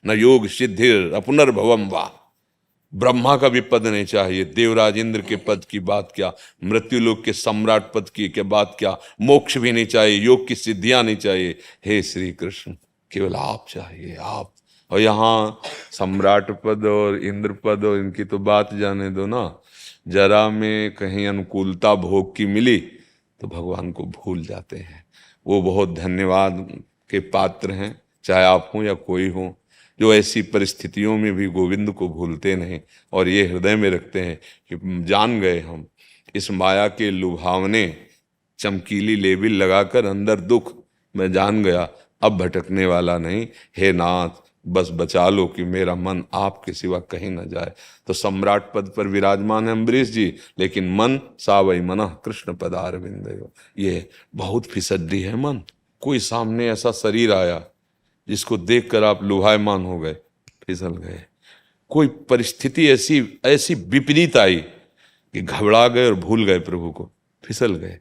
न योग सिद्धिर अपुनर्भवम वा। ब्रह्मा का भी पद नहीं चाहिए, देवराज इंद्र के पद की बात क्या, मृत्युलोक के सम्राट पद की क्या बात क्या, मोक्ष भी नहीं चाहिए, योग की सिद्धियां नहीं चाहिए। हे श्री कृष्ण, केवल आप चाहिए, आप। और यहाँ सम्राट पद और इंद्र पद और इनकी तो बात जाने दो ना, जरा में कहीं अनुकूलता भोग की मिली तो भगवान को भूल जाते हैं। वो बहुत धन्यवाद के पात्र हैं, चाहे आप हों या कोई हो, जो ऐसी परिस्थितियों में भी गोविंद को भूलते नहीं और ये हृदय में रखते हैं कि जान गए हम इस माया के लुभावने चमकीली लेबिल लगाकर अंदर दुख, मैं जान गया अब भटकने वाला नहीं। हे नाथ, बस बचा लो कि मेरा मन आपके सिवा कहीं न जाए। तो सम्राट पद पर विराजमान है अम्बरीश जी, लेकिन मन सावई मना कृष्ण पदारविंद। ये बहुत फिसड्डी है मन। कोई सामने ऐसा शरीर आया जिसको देखकर आप लुभायमान हो गए, फिसल गए। कोई परिस्थिति ऐसी ऐसी विपरीत आई कि घबरा गए और भूल गए प्रभु को, फिसल गए।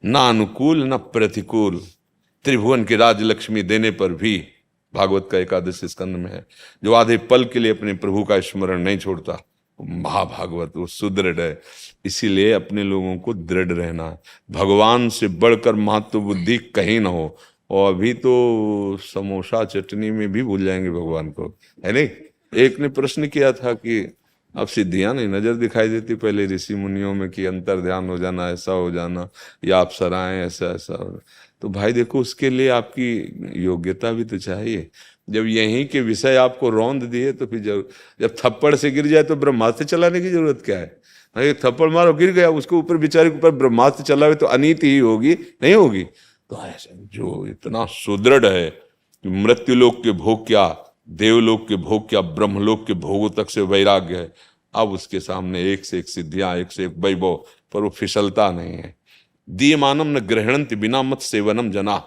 ना अनुकूल ना प्रतिकूल, त्रिभुवन की राजलक्ष्मी देने पर भी, भागवत का 11 स्कंद में है, जो आधे पल के लिए अपने प्रभु का स्मरण नहीं छोड़ता, महाभागवत, वो सुदृढ़ है। इसीलिए अपने लोगों को दृढ़ रहना है, भगवान से बढ़कर महत्व बुद्धि कहीं ना हो। और अभी तो समोसा चटनी में भी भूल जाएंगे भगवान को, है नहीं। एक ने प्रश्न किया था कि अब सिद्धियां नहीं नजर दिखाई देती पहले ऋषि मुनियों में कि अंतर ध्यान हो जाना, ऐसा हो जाना, या आप सराएं ऐसा ऐसा। तो भाई देखो, उसके लिए आपकी योग्यता भी तो चाहिए। जब यहीं के विषय आपको रौंद दिए तो फिर जब थप्पड़ से गिर जाए तो ब्रह्मास्त्र चलाने की जरूरत क्या है। एक थप्पड़ मारो, गिर गया, उसके ऊपर बेचारे के ऊपर ब्रह्मास्त्र चलावे तो अनीति ही होगी, नहीं होगी। तो ऐसे जो इतना सुदृढ़ है कि मृत्युलोक के भोग क्या, देवलोक के भोग क्या, ब्रह्मलोक के भोगों तक से वैराग्य है। अब उसके सामने एक से एक सिद्धियां, एक से एक वैभव, पर वो फिसलता नहीं है। दीयमानम न ग्रहणंति बिना मत सेवनम जना,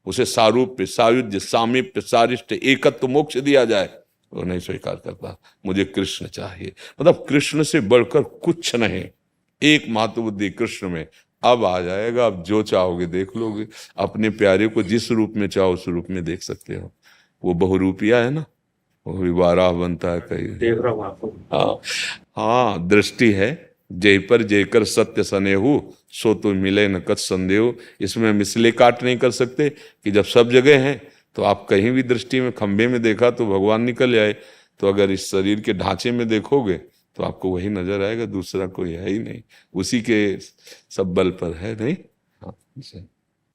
उसे सारूप्य, सायुज्य, सामीप्य, सारिष्ट, एकत्व मोक्ष दिया जाए वो नहीं स्वीकार करता। मुझे कृष्ण चाहिए, मतलब कृष्ण से बढ़कर कुछ नहीं। एक महत्व बुद्धि कृष्ण में अब आ जाएगा। अब जो चाहोगे देख लोगे, अपने प्यारे को जिस रूप में चाहो उस रूप में देख सकते हो। वो बहुरूपिया है ना, वो भी बारह बनता है कई। देख रहा हूँ आपको। हाँ हाँ, दृष्टि है जय पर जेकर सत्य सनेहु, सो तो मिले न कत संदेह। इसमें हम इसलिए काट नहीं कर सकते कि जब सब जगह है तो आप कहीं भी दृष्टि में खंबे में देखा तो भगवान निकल जाए, तो अगर इस शरीर के ढांचे में देखोगे तो आपको वही नजर आएगा, दूसरा कोई है ही नहीं, उसी के सब बल पर है। नहीं हाँ,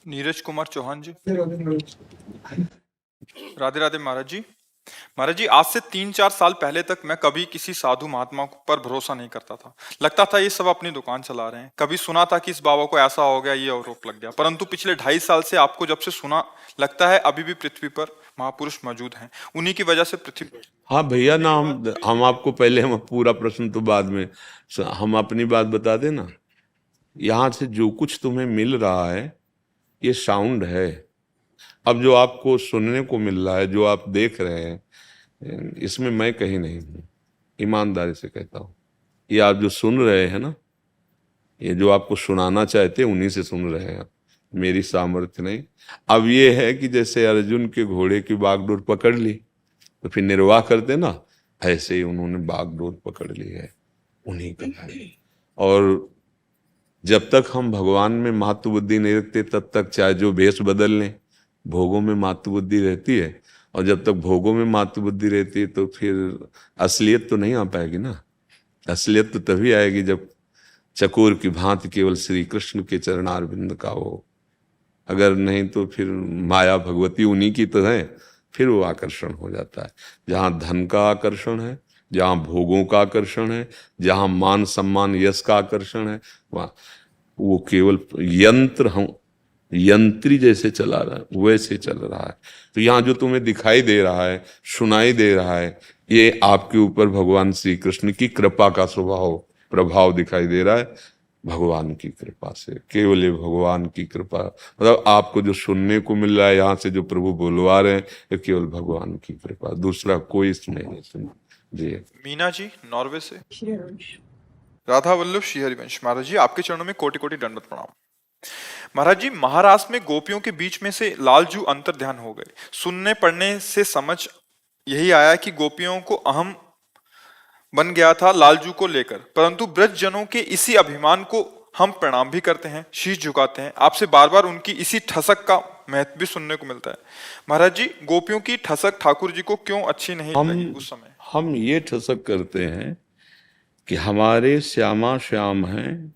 नीरज कुमार चौहान जी। राधे राधे महाराज जी। महाराज जी, आज से 3-4 साल पहले तक मैं कभी किसी साधु महात्मा पर भरोसा नहीं करता था। लगता था ये सब अपनी दुकान चला रहे हैं। कभी सुना था कि इस बाबा को ऐसा हो गया, ये आरोप लग गया। परंतु पिछले 2.5 साल से आपको जब से सुना, लगता है अभी भी पृथ्वी पर महापुरुष मौजूद हैं। उन्हीं की वजह से पृथ्वी। हाँ भैया ना, हम आपको पहले, हम पूरा प्रश्न तो बाद में, हम अपनी बात बता दें ना। यहाँ से जो कुछ तुम्हें मिल रहा है ये साउंड है। अब जो आपको सुनने को मिल रहा है, जो आप देख रहे हैं, इसमें मैं कहीं नहीं हूँ, ईमानदारी से कहता हूँ। ये आप जो सुन रहे हैं ना, ये जो आपको सुनाना चाहते हैं उन्हीं से सुन रहे हैं आप, मेरी सामर्थ्य नहीं। अब ये है कि जैसे अर्जुन के घोड़े की बागडोर पकड़ ली तो फिर निर्वाह करते ना, ऐसे ही उन्होंने बागडोर पकड़ ली है, उन्हीं का है। और जब तक हम भगवान में महत्व बुद्धि नहीं रखते तब तक चाहे जो भेष बदल लें, भोगों में महत्व बुद्धि रहती है। और जब तक भोगों में महत्व बुद्धि रहती है तो फिर असलियत तो नहीं आ पाएगी ना। असलियत तो तभी आएगी जब चकोर की भांति केवल श्री कृष्ण के चरणारविंद का हो। अगर नहीं तो फिर माया भगवती उन्हीं की तो है, फिर वो आकर्षण हो जाता है। जहाँ धन का आकर्षण है, जहाँ भोगों का आकर्षण है, जहाँ मान सम्मान यश का आकर्षण है, वहाँ वो केवल यंत्र, हम यंत्री जैसे चला रहा है वैसे चल रहा है। तो यहाँ जो तुम्हें दिखाई दे रहा है, सुनाई दे रहा है, ये आपके ऊपर भगवान श्री कृष्ण की कृपा का स्वभाव प्रभाव दिखाई दे रहा है। भगवान की कृपा से, केवल ये भगवान की कृपा, मतलब आपको जो सुनने को मिल रहा है, यहाँ से जो प्रभु बुलवा रहे हैं, ये केवल भगवान की कृपा, दूसरा कोई इसमें नहीं सुना जी। मीना जी नॉर्वे से। राधा वल्लभ श्री हरिवंश। महाराज जी, आपके चरणों में कोटि कोटि दंडवत प्रणाम। महाराज जी, महाराष्ट्र में गोपियों के बीच में से लालजू अंतर ध्यान हो गए। सुनने पढ़ने से समझ यही आया कि गोपियों को अहम बन गया था लालजू को लेकर, परंतु ब्रज जनों के इसी अभिमान को हम प्रणाम भी करते हैं, शीश झुकाते हैं। आपसे बार बार उनकी इसी ठसक का महत्व भी सुनने को मिलता है। महाराज जी, गोपियों की ठसक ठाकुर जी को क्यों अच्छी नहीं लगी उस समय? हम ये ठसक करते हैं कि हमारे श्यामा श्याम हैं,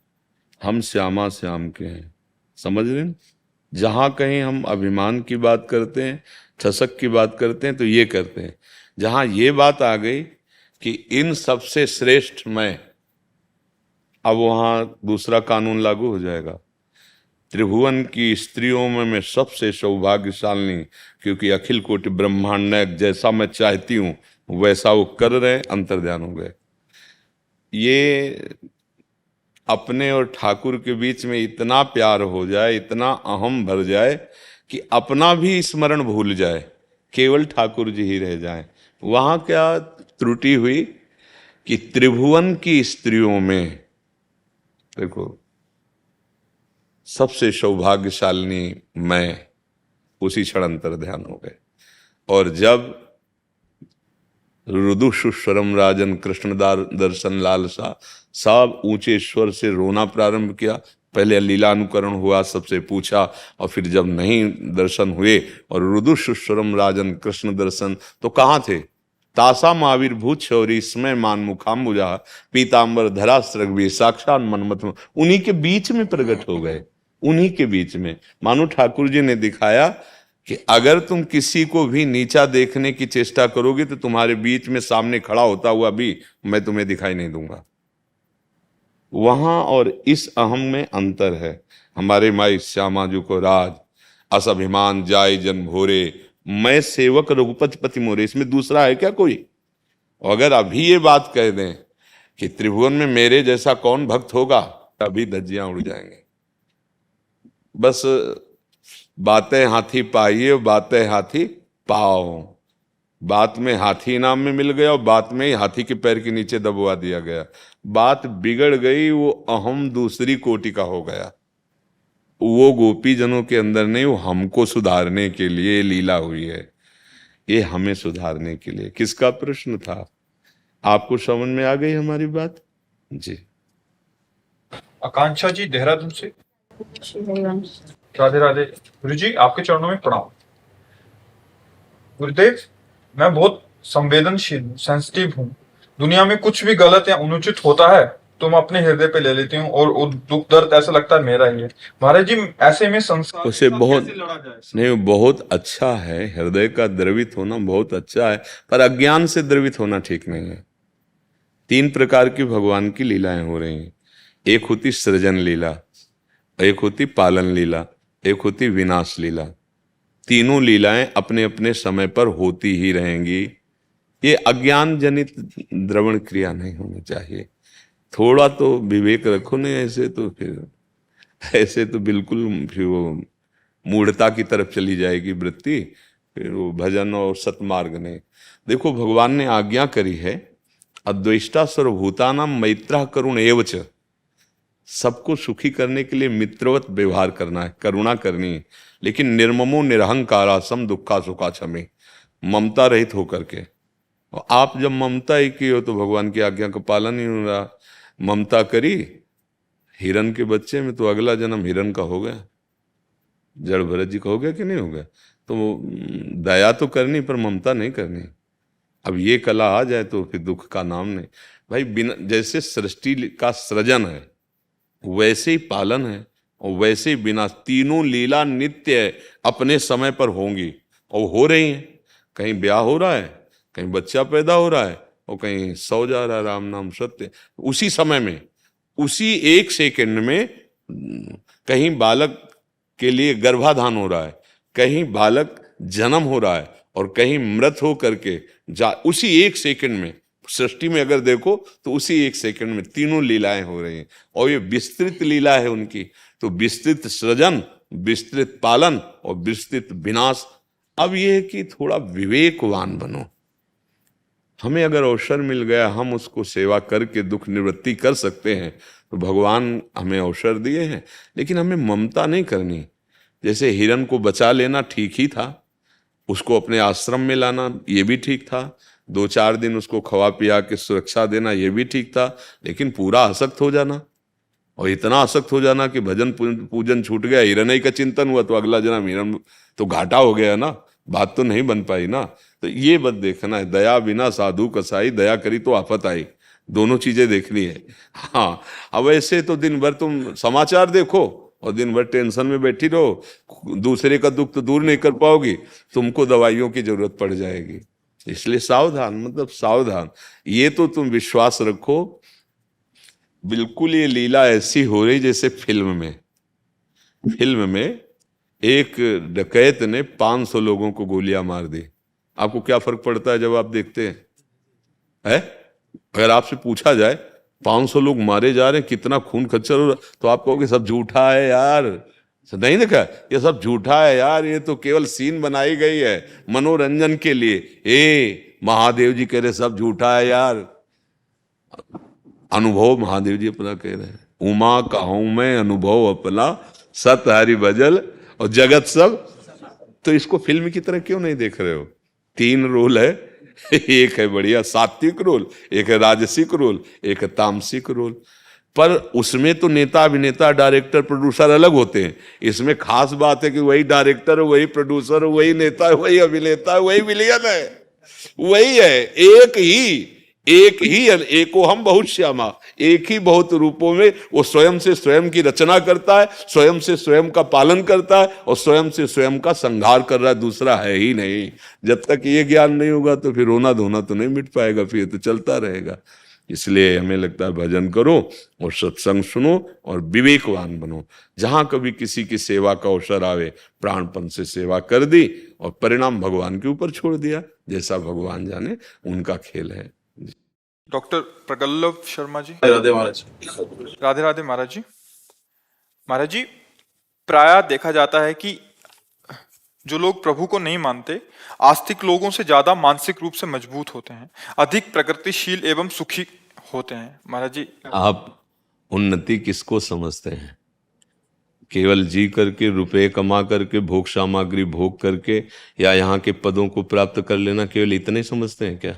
हम श्यामा श्याम के हैं, समझ रहे हैं? जहां कहीं हम अभिमान की बात करते हैं, ठसक की बात करते हैं, तो ये करते हैं। जहां ये बात आ गई कि इन सबसे श्रेष्ठ मैं, अब वहां दूसरा कानून लागू हो जाएगा। त्रिभुवन की स्त्रियों में मैं सबसे सौभाग्यशालिनी, क्योंकि अखिल कोटि ब्रह्मांड नायक जैसा मैं चाहती हूं वैसा वो कर रहे, अंतर्ध्यान हो गए। ये अपने और ठाकुर के बीच में इतना प्यार हो जाए, इतना अहम भर जाए कि अपना भी स्मरण भूल जाए, केवल ठाकुर जी ही रह जाए। वहां क्या त्रुटि हुई कि त्रिभुवन की स्त्रियों में, देखो, सबसे सौभाग्यशालिनी मैं, उसी क्षण अंतर्ध्यान हो गए। और जब रुदु सुस्वरम राजन कृष्णदार दर्शन लालसा, सब ऊंचे स्वर से रोना प्रारंभ किया। पहले लीलानुकरण हुआ, सबसे पूछा, और फिर जब नहीं दर्शन हुए और रुदु सुस्वरम राजन कृष्ण दर्शन, तो कहाँ थे? तासा आविर्भूत शौरी स्मय मान मुखाम्बुजा पीताम्बर धरा स्रग्वी साक्षात मनमत, उन्हीं के बीच में प्रकट हो गए, उन्हीं के बीच में। मानो ठाकुर जी ने दिखाया कि अगर तुम किसी को भी नीचा देखने की चेष्टा करोगे तो तुम्हारे बीच में सामने खड़ा होता हुआ भी मैं तुम्हें दिखाई नहीं दूंगा। वहां और इस अहम में अंतर है। हमारे माई श्यामा जी को राज अस अभिमान जाय जन भोरे, मैं सेवक रघुपति पति मोरे, इसमें दूसरा है क्या कोई? अगर अभी ये बात कह दें कि त्रिभुवन में मेरे जैसा कौन भक्त होगा, अभी धज्जियां उड़ जाएंगे। बस बातें हाथी पाइए, बातें हाथी पाओ। बात में हाथी इनाम में मिल गया और बात में ही हाथी के पैर के नीचे दबवा दिया गया। बात बिगड़ गई, वो अहम दूसरी कोटि का हो गया। वो गोपी जनों के अंदर नहीं, वो हमको सुधारने के लिए लीला हुई है। ये हमें सुधारने के लिए। किसका प्रश्न था? आपको समझ में आ गई हमारी बात? जी। आकांक्षा जी देहरादून से। राधे राधे। गुरु जी आपके चरणों में प्रणाम। गुरुदेव, मैं बहुत संवेदनशील सेंसिटिव हूँ। दुनिया में कुछ भी गलत या अनुचित होता है तो मैं अपने हृदय पे ले लेती हूँ और वो दुख दर्द ऐसा लगता है मेरा ही है। महाराज जी, ऐसे में संसार के उसे साथ बहुत कैसे लड़ा जाए? नहीं, वो बहुत अच्छा है, हृदय का द्रवित होना बहुत अच्छा है, पर अज्ञान से द्रवित होना ठीक नहीं है। 3 प्रकार की भगवान की लीलाएं हो रही हैं। एक होती सृजन लीला, एक होती पालन लीला, एक होती विनाश लीला। तीनों लीलाएं अपने अपने समय पर होती ही रहेंगी। ये अज्ञान जनित द्रवण क्रिया नहीं होनी चाहिए। थोड़ा तो विवेक रखो। नहीं ऐसे तो बिल्कुल फिर वो मूढ़ता की तरफ चली जाएगी वृत्ति, फिर वो भजन और सतमार्ग ने। देखो, भगवान ने आज्ञा करी है, अद्वेष्टा सर्वभूतानां मैत्रः करुण एवच। सबको सुखी करने के लिए मित्रवत व्यवहार करना है, करुणा करनी है, लेकिन निर्ममो निरहंकारा सम दुखा सुखा क्षमे, ममता रहित होकर के। और आप जब ममता ही की हो तो भगवान की आज्ञा का पालन ही हो रहा। ममता करी हिरण के बच्चे में तो अगला जन्म हिरण का हो गया, जड़ भरत जी का हो गया कि नहीं हो गया? तो दया तो करनी पर ममता नहीं करनी। अब ये कला आ जाए तो फिर दुख का नाम नहीं। भाई, बिना जैसे सृष्टि का सृजन है वैसे ही पालन है और वैसे ही विनाश। तीनों लीला नित्य है, अपने समय पर होंगी और हो रही हैं। कहीं ब्याह हो रहा है, कहीं बच्चा पैदा हो रहा है और कहीं सौ जा रहा है। राम नाम सत्य। उसी समय में, उसी 1 सेकंड में कहीं बालक के लिए गर्भाधान हो रहा है, कहीं बालक जन्म हो रहा है और कहीं मृत हो करके उसी 1 सेकंड में। सृष्टि में अगर देखो तो उसी 1 सेकंड में तीनों लीलाएं हो रही हैं और ये विस्तृत लीला है उनकी। तो विस्तृत सृजन, विस्तृत पालन और विस्तृत विनाश। अब यह है कि थोड़ा विवेकवान बनो। हमें अगर अवसर मिल गया, हम उसको सेवा करके दुख निवृत्ति कर सकते हैं तो भगवान हमें अवसर दिए हैं, लेकिन हमें ममता नहीं करनी। जैसे हिरण को बचा लेना ठीक ही था, उसको अपने आश्रम में लाना ये भी ठीक था, 2-4 दिन उसको खवा पिया के सुरक्षा देना ये भी ठीक था, लेकिन पूरा आसक्त हो जाना और इतना आसक्त हो जाना कि भजन पूजन छूट गया, हिरण ही का चिंतन हुआ तो अगला जन्म हिरण, तो घाटा हो गया ना, बात तो नहीं बन पाई ना। तो ये बात देखना है, दया बिना साधु कसाई, दया करी तो आफत आई, दोनों चीजें देखनी है। हाँ, अब ऐसे तो दिन भर तुम समाचार देखो और दिन भर टेंशन में बैठी रहो, दूसरे का दुख तो दूर नहीं कर पाओगी, तुमको दवाइयों की जरूरत पड़ जाएगी। इसलिए सावधान, मतलब सावधान। ये तो तुम विश्वास रखो, बिल्कुल ये लीला ऐसी हो रही जैसे फिल्म में एक डकैत ने 500 लोगों को गोलियां मार दी। आपको क्या फर्क पड़ता है जब आप देखते हैं? अगर आपसे पूछा जाए 500 लोग मारे जा रहे हैं, कितना खून खच्चर हो रहा, तो आप कहोगे सब झूठा है यार, नहीं देखा, ये सब झूठा है यार, ये तो केवल सीन बनाई गई है मनोरंजन के लिए। महादेव जी कह रहे सब झूठा है यार। अनुभव महादेव जी अपना कह रहे हैं, उमा कहूं मैं अनुभव अपना, सत हरि भजल और जगत सब। तो इसको फिल्म की तरह क्यों नहीं देख रहे हो? 3 रोल है, एक है बढ़िया सात्विक रोल, एक है राजसिक रोल, एक है तामसिक रोल। पर उसमें तो नेता अभिनेता डायरेक्टर प्रोड्यूसर अलग होते हैं। इसमें खास बात है कि वही डायरेक्टर, वही प्रोड्यूसर, वही नेता, वही अभिनेता, वही विलेन है, वही है। एक ही एको हम बहुत श्यामा, एक ही बहुत रूपों में वो स्वयं से स्वयं की रचना करता है, स्वयं से स्वयं का पालन करता है और स्वयं से स्वयं का संहार कर रहा है, दूसरा है ही नहीं। जब तक ये ज्ञान नहीं होगा तो फिर रोना धोना तो नहीं मिट पाएगा, फिर तो चलता रहेगा। इसलिए हमें लगता है भजन करो और सत्संग सुनो और विवेकवान बनो। जहां कभी किसी की सेवा का अवसर आवे, प्राणपन से सेवा कर दी और परिणाम भगवान के ऊपर छोड़ दिया। जैसा भगवान जाने, उनका खेल है। डॉक्टर प्रगल्भ शर्मा जी। राधे महाराज। राधे राधे महाराज जी। महाराज जी, प्रायः देखा जाता है कि जो लोग प्रभु को नहीं मानते आस्तिक लोगों से ज्यादा मानसिक रूप से मजबूत होते हैं, अधिक प्रगतिशील एवं सुखी होते हैं। महाराज जी, आप उन्नति किसको समझते हैं? केवल जी करके, रुपए कमा करके, भोग सामग्री भोग करके, या यहाँ के पदों को प्राप्त कर लेना, केवल इतने ही समझते हैं क्या?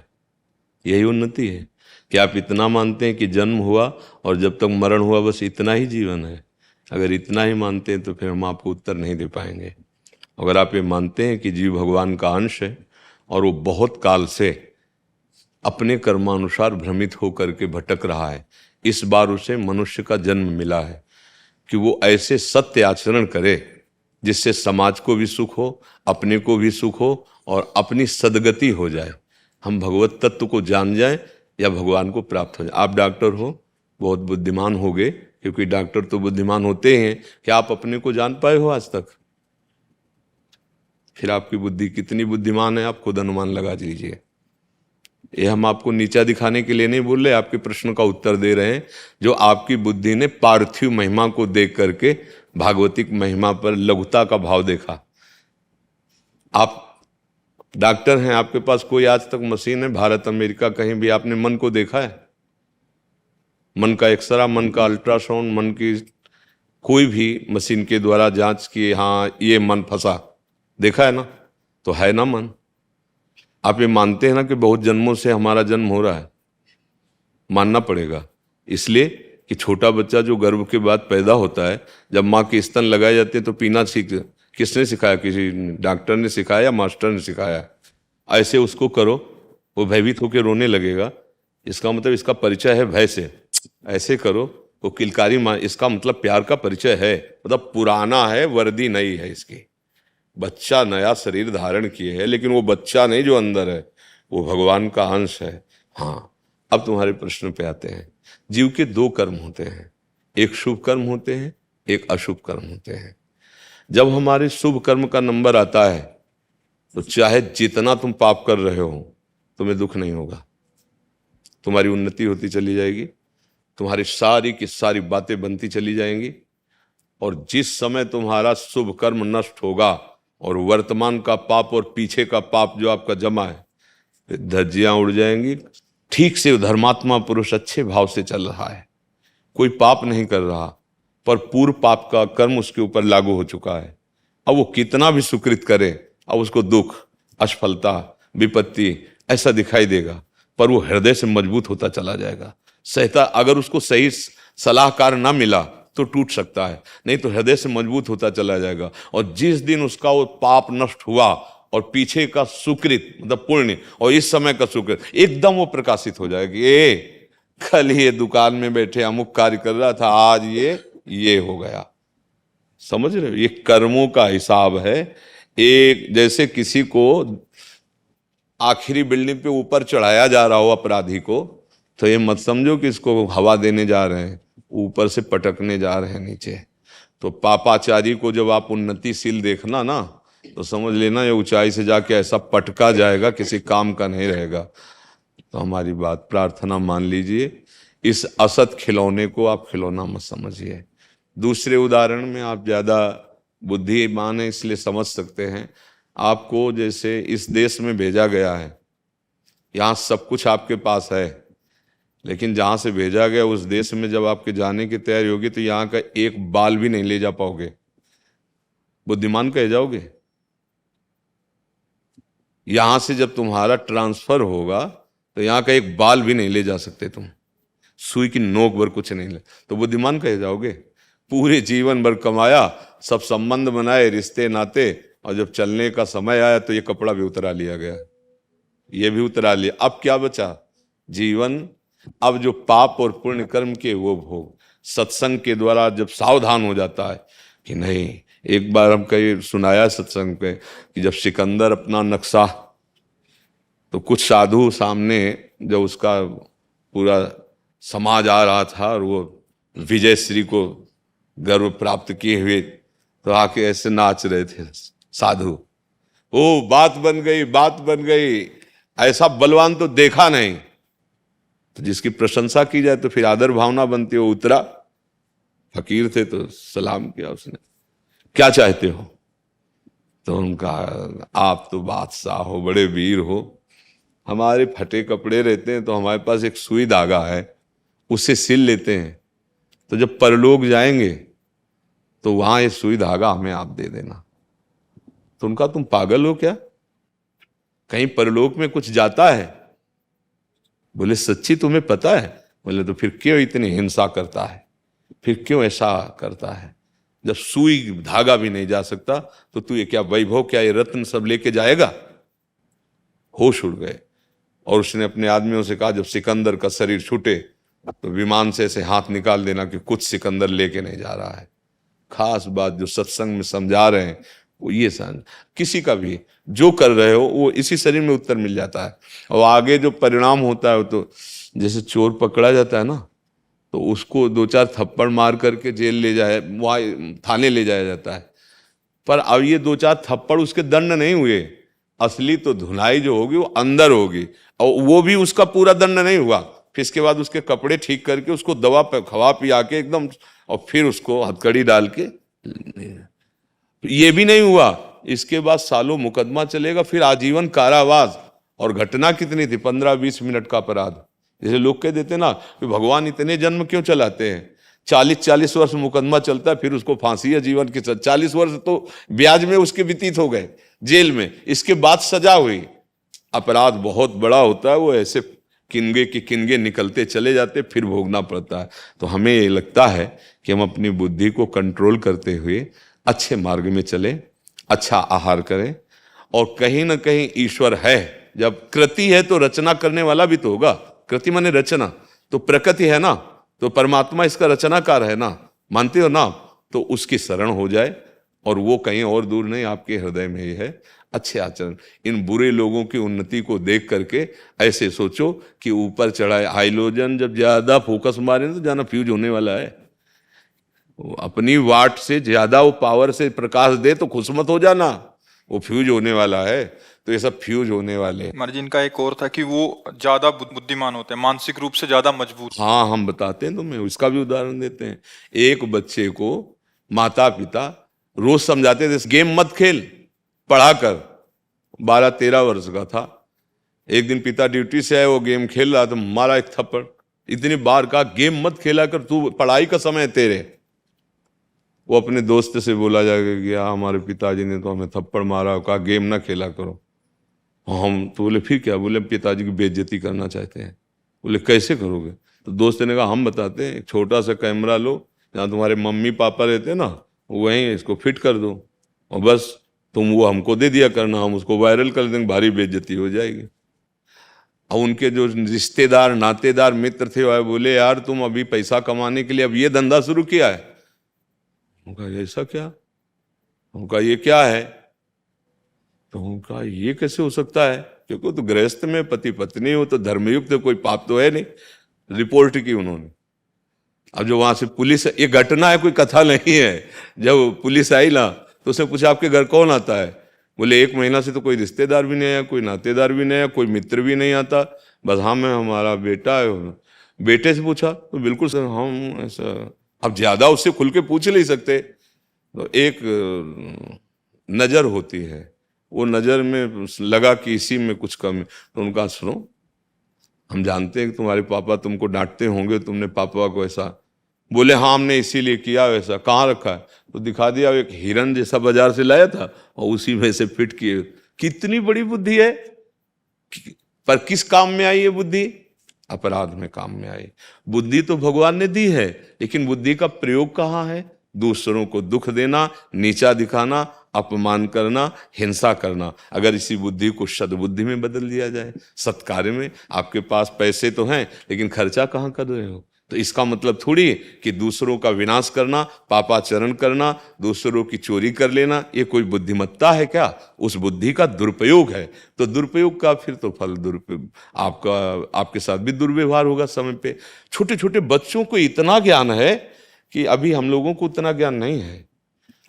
यही उन्नति है? कि आप इतना मानते हैं कि जन्म हुआ और जब तक मरण हुआ बस इतना ही जीवन है? अगर इतना ही मानते हैं तो फिर हम आपको उत्तर नहीं दे पाएंगे। अगर आप ये मानते हैं कि जीव भगवान का अंश है और वो बहुत काल से अपने कर्मानुसार भ्रमित होकर के भटक रहा है, इस बार उसे मनुष्य का जन्म मिला है कि वो ऐसे सत्य आचरण करे जिससे समाज को भी सुख हो, अपने को भी सुख हो और अपनी सदगति हो जाए, हम भगवत तत्व को जान जाए या भगवान को प्राप्त हो जाए। आप डॉक्टर हो, बहुत बुद्धिमान हो गए, क्योंकि डॉक्टर तो बुद्धिमान होते हैं कि आप अपने को जान पाए हो आज तक? फिर आपकी बुद्धि कितनी बुद्धिमान है आप खुद अनुमान लगा लीजिए। ये हम आपको नीचा दिखाने के लिए नहीं बोल रहे, आपके प्रश्न का उत्तर दे रहे हैं। जो आपकी बुद्धि ने पार्थिव महिमा को देख करके भागवतिक महिमा पर लघुता का भाव देखा। आप डॉक्टर हैं, आपके पास कोई आज तक मशीन है भारत अमेरिका कहीं भी आपने मन को देखा है? मन का एक्सरा, मन का अल्ट्रासाउंड, मन की कोई भी मशीन के द्वारा जांच की, हाँ ये मन फंसा, देखा है ना? तो है ना मन? आप ये मानते हैं ना कि बहुत जन्मों से हमारा जन्म हो रहा है? मानना पड़ेगा, इसलिए कि छोटा बच्चा जो गर्भ के बाद पैदा होता है, जब माँ के स्तन लगाए जाते हैं तो पीना सीख, किसने सिखाया? किसी डॉक्टर ने सिखाया या मास्टर ने सिखाया? ऐसे उसको करो, वो भयभीत होकर रोने लगेगा, इसका मतलब इसका परिचय है भय से। ऐसे करो वो किलकारी माँ, इसका मतलब प्यार का परिचय है, मतलब पुराना है, वर्दी नई है इसकी। बच्चा नया शरीर धारण किए है, लेकिन वो बच्चा नहीं जो अंदर है, वो भगवान का अंश है। हाँ, अब तुम्हारे प्रश्न पे आते हैं। जीव के दो कर्म होते हैं, एक शुभ कर्म होते हैं, एक अशुभ कर्म होते हैं। जब हमारे शुभ कर्म का नंबर आता है तो चाहे जितना तुम पाप कर रहे हो तुम्हें दुख नहीं होगा, तुम्हारी उन्नति होती चली जाएगी, तुम्हारी सारी की सारी बातें बनती चली जाएंगी। और जिस समय तुम्हारा शुभ कर्म नष्ट होगा और वर्तमान का पाप और पीछे का पाप जो आपका जमा है, धज्जियां उड़ जाएंगी। ठीक से धर्मात्मा पुरुष अच्छे भाव से चल रहा है, कोई पाप नहीं कर रहा, पर पूर्व पाप का कर्म उसके ऊपर लागू हो चुका है। अब वो कितना भी सुकृत करे, अब उसको दुख, असफलता, विपत्ति ऐसा दिखाई देगा, पर वो हृदय से मजबूत होता चला जाएगा। सहता, अगर उसको सही सलाहकार ना मिला तो टूट सकता है, नहीं तो हृदय से मजबूत होता चला जाएगा। और जिस दिन उसका वो पाप नष्ट हुआ और पीछे का सुकृत मतलब पुण्य और इस समय का सुकृत एकदम वो प्रकाशित हो जाएगी। ए कल ये दुकान में बैठे अमुक कार्य कर रहा था, आज ये हो गया। समझ रहे हो? ये कर्मों का हिसाब है। एक जैसे किसी को आखिरी बिल्डिंग पे ऊपर चढ़ाया जा रहा हो अपराधी को, तो ये मत समझो कि इसको हवा देने जा रहे हैं, ऊपर से पटकने जा रहे हैं नीचे। तो पापाचारी को जब आप उन्नतिशील देखना ना, तो समझ लेना ये ऊंचाई से जाके ऐसा पटका जाएगा, किसी काम का नहीं रहेगा। तो हमारी बात प्रार्थना मान लीजिए, इस असत खिलौने को आप खिलौना मत समझिए। दूसरे उदाहरण में आप ज़्यादा बुद्धिमान है इसलिए समझ सकते हैं। आपको जैसे इस देश में भेजा गया है, यहाँ सब कुछ आपके पास है, लेकिन जहाँ से भेजा गया उस देश में जब आपके जाने की तैयारी होगी तो यहाँ का एक बाल भी नहीं ले जा पाओगे। बुद्धिमान कहे जाओगे? यहाँ से जब तुम्हारा ट्रांसफर होगा तो यहाँ का एक बाल भी नहीं ले जा सकते तुम, सुई की नोक भर कुछ नहीं ले, तो बुद्धिमान कहे जाओगे? पूरे जीवन भर कमाया, सब संबंध बनाए, रिश्ते नाते, और जब चलने का समय आया तो ये कपड़ा भी उतरा लिया गया, ये भी उतरा लिया। अब क्या बचा? जीवन। अब जो पाप और पुण्य कर्म के वो भोग, सत्संग के द्वारा जब सावधान हो जाता है कि नहीं। एक बार हम कहीं सुनाया सत्संग पे कि जब सिकंदर अपना नक्शा, तो कुछ साधु सामने जब उसका पूरा समाज आ रहा था और वो विजय श्री को गर्व प्राप्त किए हुए, तो आके ऐसे नाच रहे थे साधु। ओ बात बन गई, बात बन गई, ऐसा बलवान तो देखा नहीं। तो जिसकी प्रशंसा की जाए तो फिर आदर भावना बनती है। उतरा, फकीर थे तो सलाम किया उसने, क्या चाहते हो? तो उनका, आप तो बादशाह हो, बड़े वीर हो, हमारे फटे कपड़े रहते हैं तो हमारे पास एक सुई धागा है, उससे सिल लेते हैं, तो जब परलोक जाएंगे तो वहां ये सुई धागा हमें आप दे देना। तो उनका तुम पागल हो क्या? कहीं परलोक में कुछ जाता है? बोले सच्ची तुम्हें पता है? बोले तो फिर क्यों इतनी हिंसा करता है, फिर क्यों ऐसा करता है? जब सुई धागा भी नहीं जा सकता तो तू ये क्या वैभव, क्या ये रत्न सब लेके जाएगा? होश उड़ गए। और उसने अपने आदमियों से कहा जब सिकंदर का शरीर छूटे तो विमान से ऐसे हाथ निकाल देना कि कुछ सिकंदर लेके नहीं जा रहा है। खास बात जो सत्संग में समझा रहे हैं वो ये समझ, किसी का भी जो कर रहे हो वो इसी शरीर में उत्तर मिल जाता है। और आगे जो परिणाम होता है वो तो जैसे चोर पकड़ा जाता है ना, तो उसको 2-4 थप्पड़ मार करके जेल ले जाए, वहाँ थाने ले जाया जाता है। पर अब ये 2-4 थप्पड़ उसके दंड नहीं हुए, असली तो धुलाई जो होगी वो अंदर होगी, और वो भी उसका पूरा दंड नहीं हुआ। फिर इसके बाद उसके कपड़े ठीक करके उसको दवा खवा पिया के एकदम, और फिर उसको हथकड़ी डाल के, ये भी नहीं हुआ। इसके बाद सालों मुकदमा चलेगा, फिर आजीवन कारावास। और घटना कितनी थी? 15-20 मिनट का अपराध। जैसे लोग कह देते ना कि भगवान इतने जन्म क्यों चलाते हैं? 40-40 वर्ष मुकदमा चलता है, फिर उसको फांसी है जीवन की। 40 वर्ष तो ब्याज में उसके व्यतीत हो गए जेल में, इसके बाद सजा हुई। अपराध बहुत बड़ा होता है, वो ऐसे किनगे के किनगे निकलते चले जाते, फिर भोगना पड़ता है। तो हमें ये लगता है कि हम अपनी बुद्धि को कंट्रोल करते हुए अच्छे मार्ग में चलें, अच्छा आहार करें, और कहीं ना कहीं ईश्वर है। जब कृति है तो रचना करने वाला भी तो होगा। कृति माने रचना, तो प्रकृति है ना, तो परमात्मा इसका रचनाकार है ना, मानते हो ना? तो उसकी शरण हो जाए, और वो कहीं और दूर नहीं, आपके हृदय में ही है। अच्छे आचरण, इन बुरे लोगों की उन्नति को देख करके ऐसे सोचो कि ऊपर चढ़ाए। हाइड्रोजन जब ज्यादा फोकस मारे तो जाना फ्यूज होने वाला है। अपनी वाट से ज्यादा वो पावर से प्रकाश दे तो खुश मत हो जाना, वो फ्यूज होने वाला है। तो ये सब फ्यूज होने वाले हैं। महाराज इनका एक और था कि वो ज्यादा बुद्धिमान होते हैं, मानसिक रूप से ज्यादा मजबूत। हाँ, हम बताते हैं तुम्हें, इसका भी उदाहरण देते हैं। एक बच्चे को माता पिता रोज समझाते थे गेम मत खेल, पढ़ा कर। 12-13 वर्ष का था। एक दिन पिता ड्यूटी से आए, वो गेम खेल रहा था, मारा एक थप्पड़। इतनी बार कहा गेम मत खेला कर, तू पढ़ाई का समय है तेरे। वो अपने दोस्त से बोला जाएगा कि हमारे पिताजी ने तो हमें थप्पड़ मारा, कहा गेम ना खेला करो। हम तो बोले फिर क्या? बोले पिताजी की बेइज्जती करना चाहते हैं। बोले कैसे करोगे? तो दोस्त ने कहा हम बताते हैं, छोटा सा कैमरा लो, जहाँ तुम्हारे मम्मी पापा रहते ना वहीं इसको फिट कर दो, और बस तुम वो हमको दे दिया करना, हम उसको वायरल कर देंगे, भारी बेइज्जती हो जाएगी। और उनके जो रिश्तेदार नातेदार मित्र थे वह बोले यार तुम अभी पैसा कमाने के लिए अब ये धंधा शुरू किया है? उनका ऐसा क्या? उनका ये क्या है? तो उनका ये कैसे हो सकता है? क्योंकि तो गृहस्थ में पति पत्नी हो तो धर्मयुक्त, कोई पाप तो है नहीं। रिपोर्ट की उन्होंने। अब जो वहां से पुलिस, ये घटना है, कोई कथा नहीं है। जब पुलिस आई ना तो उसने पूछा आपके घर कौन आता है? बोले 1 महीना से तो कोई रिश्तेदार भी नहीं आया, कोई नातेदार भी नहीं आया, कोई मित्र भी नहीं आता, बस हाँ मैं हमारा बेटा है। बेटे से पूछा तो बिल्कुल सर हम ऐसा। अब ज्यादा उससे खुल के पूछ नहीं सकते। तो एक नजर होती है, वो नजर में लगा कि इसी में कुछ कम है। तो उनका सुनो, हम जानते हैं कि तुम्हारे पापा तुमको डांटते होंगे, तुमने पापा को ऐसा। बोले हाँ हमने इसीलिए किया वैसा। कहाँ रखा है? तो दिखा दिया, एक हिरन जैसा बाजार से लाया था और उसी में से फिट किए। कितनी बड़ी बुद्धि है, पर किस काम में आई ये बुद्धि? अपराध में काम में आई। बुद्धि तो भगवान ने दी है, लेकिन बुद्धि का प्रयोग कहाँ है? दूसरों को दुख देना, नीचा दिखाना, अपमान करना, हिंसा करना। अगर इसी बुद्धि को सद्बुद्धि में बदल दिया जाए, सत्कार्य में। आपके पास पैसे तो हैं लेकिन खर्चा कहाँ कर रहे हो? तो इसका मतलब थोड़ी कि दूसरों का विनाश करना, पापाचरण करना, दूसरों की चोरी कर लेना, ये कोई बुद्धिमत्ता है क्या? उस बुद्धि का दुरुपयोग है। तो दुरुपयोग का फिर तो फल दुरुपयोग, आपके साथ भी दुर्व्यवहार होगा समय पे। छोटे छोटे बच्चों को इतना ज्ञान है कि अभी हम लोगों को उतना ज्ञान नहीं है।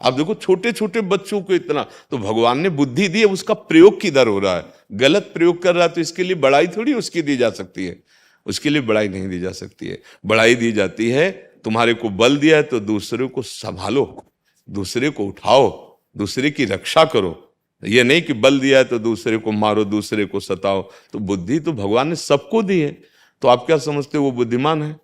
आप देखो छोटे छोटे बच्चों को इतना, तो भगवान ने बुद्धि दी है, उसका प्रयोग किधर हो रहा है? गलत प्रयोग कर रहा है तो इसके लिए बड़ाई थोड़ी उसकी दी जा सकती है। उसके लिए बड़ाई नहीं दी जा सकती है। बड़ाई दी जाती है, तुम्हारे को बल दिया है तो दूसरे को संभालो, दूसरे को उठाओ, दूसरे की रक्षा करो। ये नहीं कि बल दिया है तो दूसरे को मारो, दूसरे को सताओ। तो बुद्धि तो भगवान ने सबको दी है। तो आप क्या समझते हो वो बुद्धिमान है?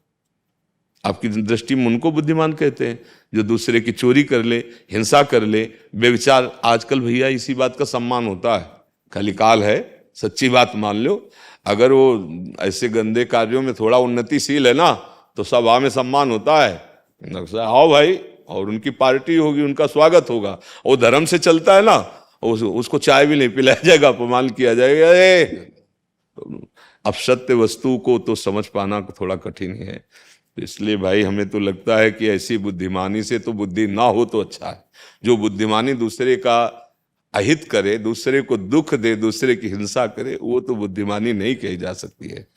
आपकी दृष्टि में उनको बुद्धिमान कहते हैं जो दूसरे की चोरी कर ले, हिंसा कर ले, बेविचार। आजकल भैया इसी बात का सम्मान होता है, खाली काल है, सच्ची बात मान लो। अगर वो ऐसे गंदे कार्यों में थोड़ा उन्नतिशील है ना, तो सभा में सम्मान होता है, आओ भाई, और उनकी पार्टी होगी, उनका स्वागत होगा। वो धर्म से चलता है ना, उसको चाय भी नहीं पिलाया जाएगा, अपमान किया जाएगा। अब सत्य वस्तु को तो समझ पाना थोड़ा कठिन है, इसलिए भाई हमें तो लगता है कि ऐसी बुद्धिमानी से तो बुद्धि ना हो तो अच्छा है। जो बुद्धिमानी दूसरे का अहित करे, दूसरे को दुख दे, दूसरे की हिंसा करे, वो तो बुद्धिमानी नहीं कही जा सकती है।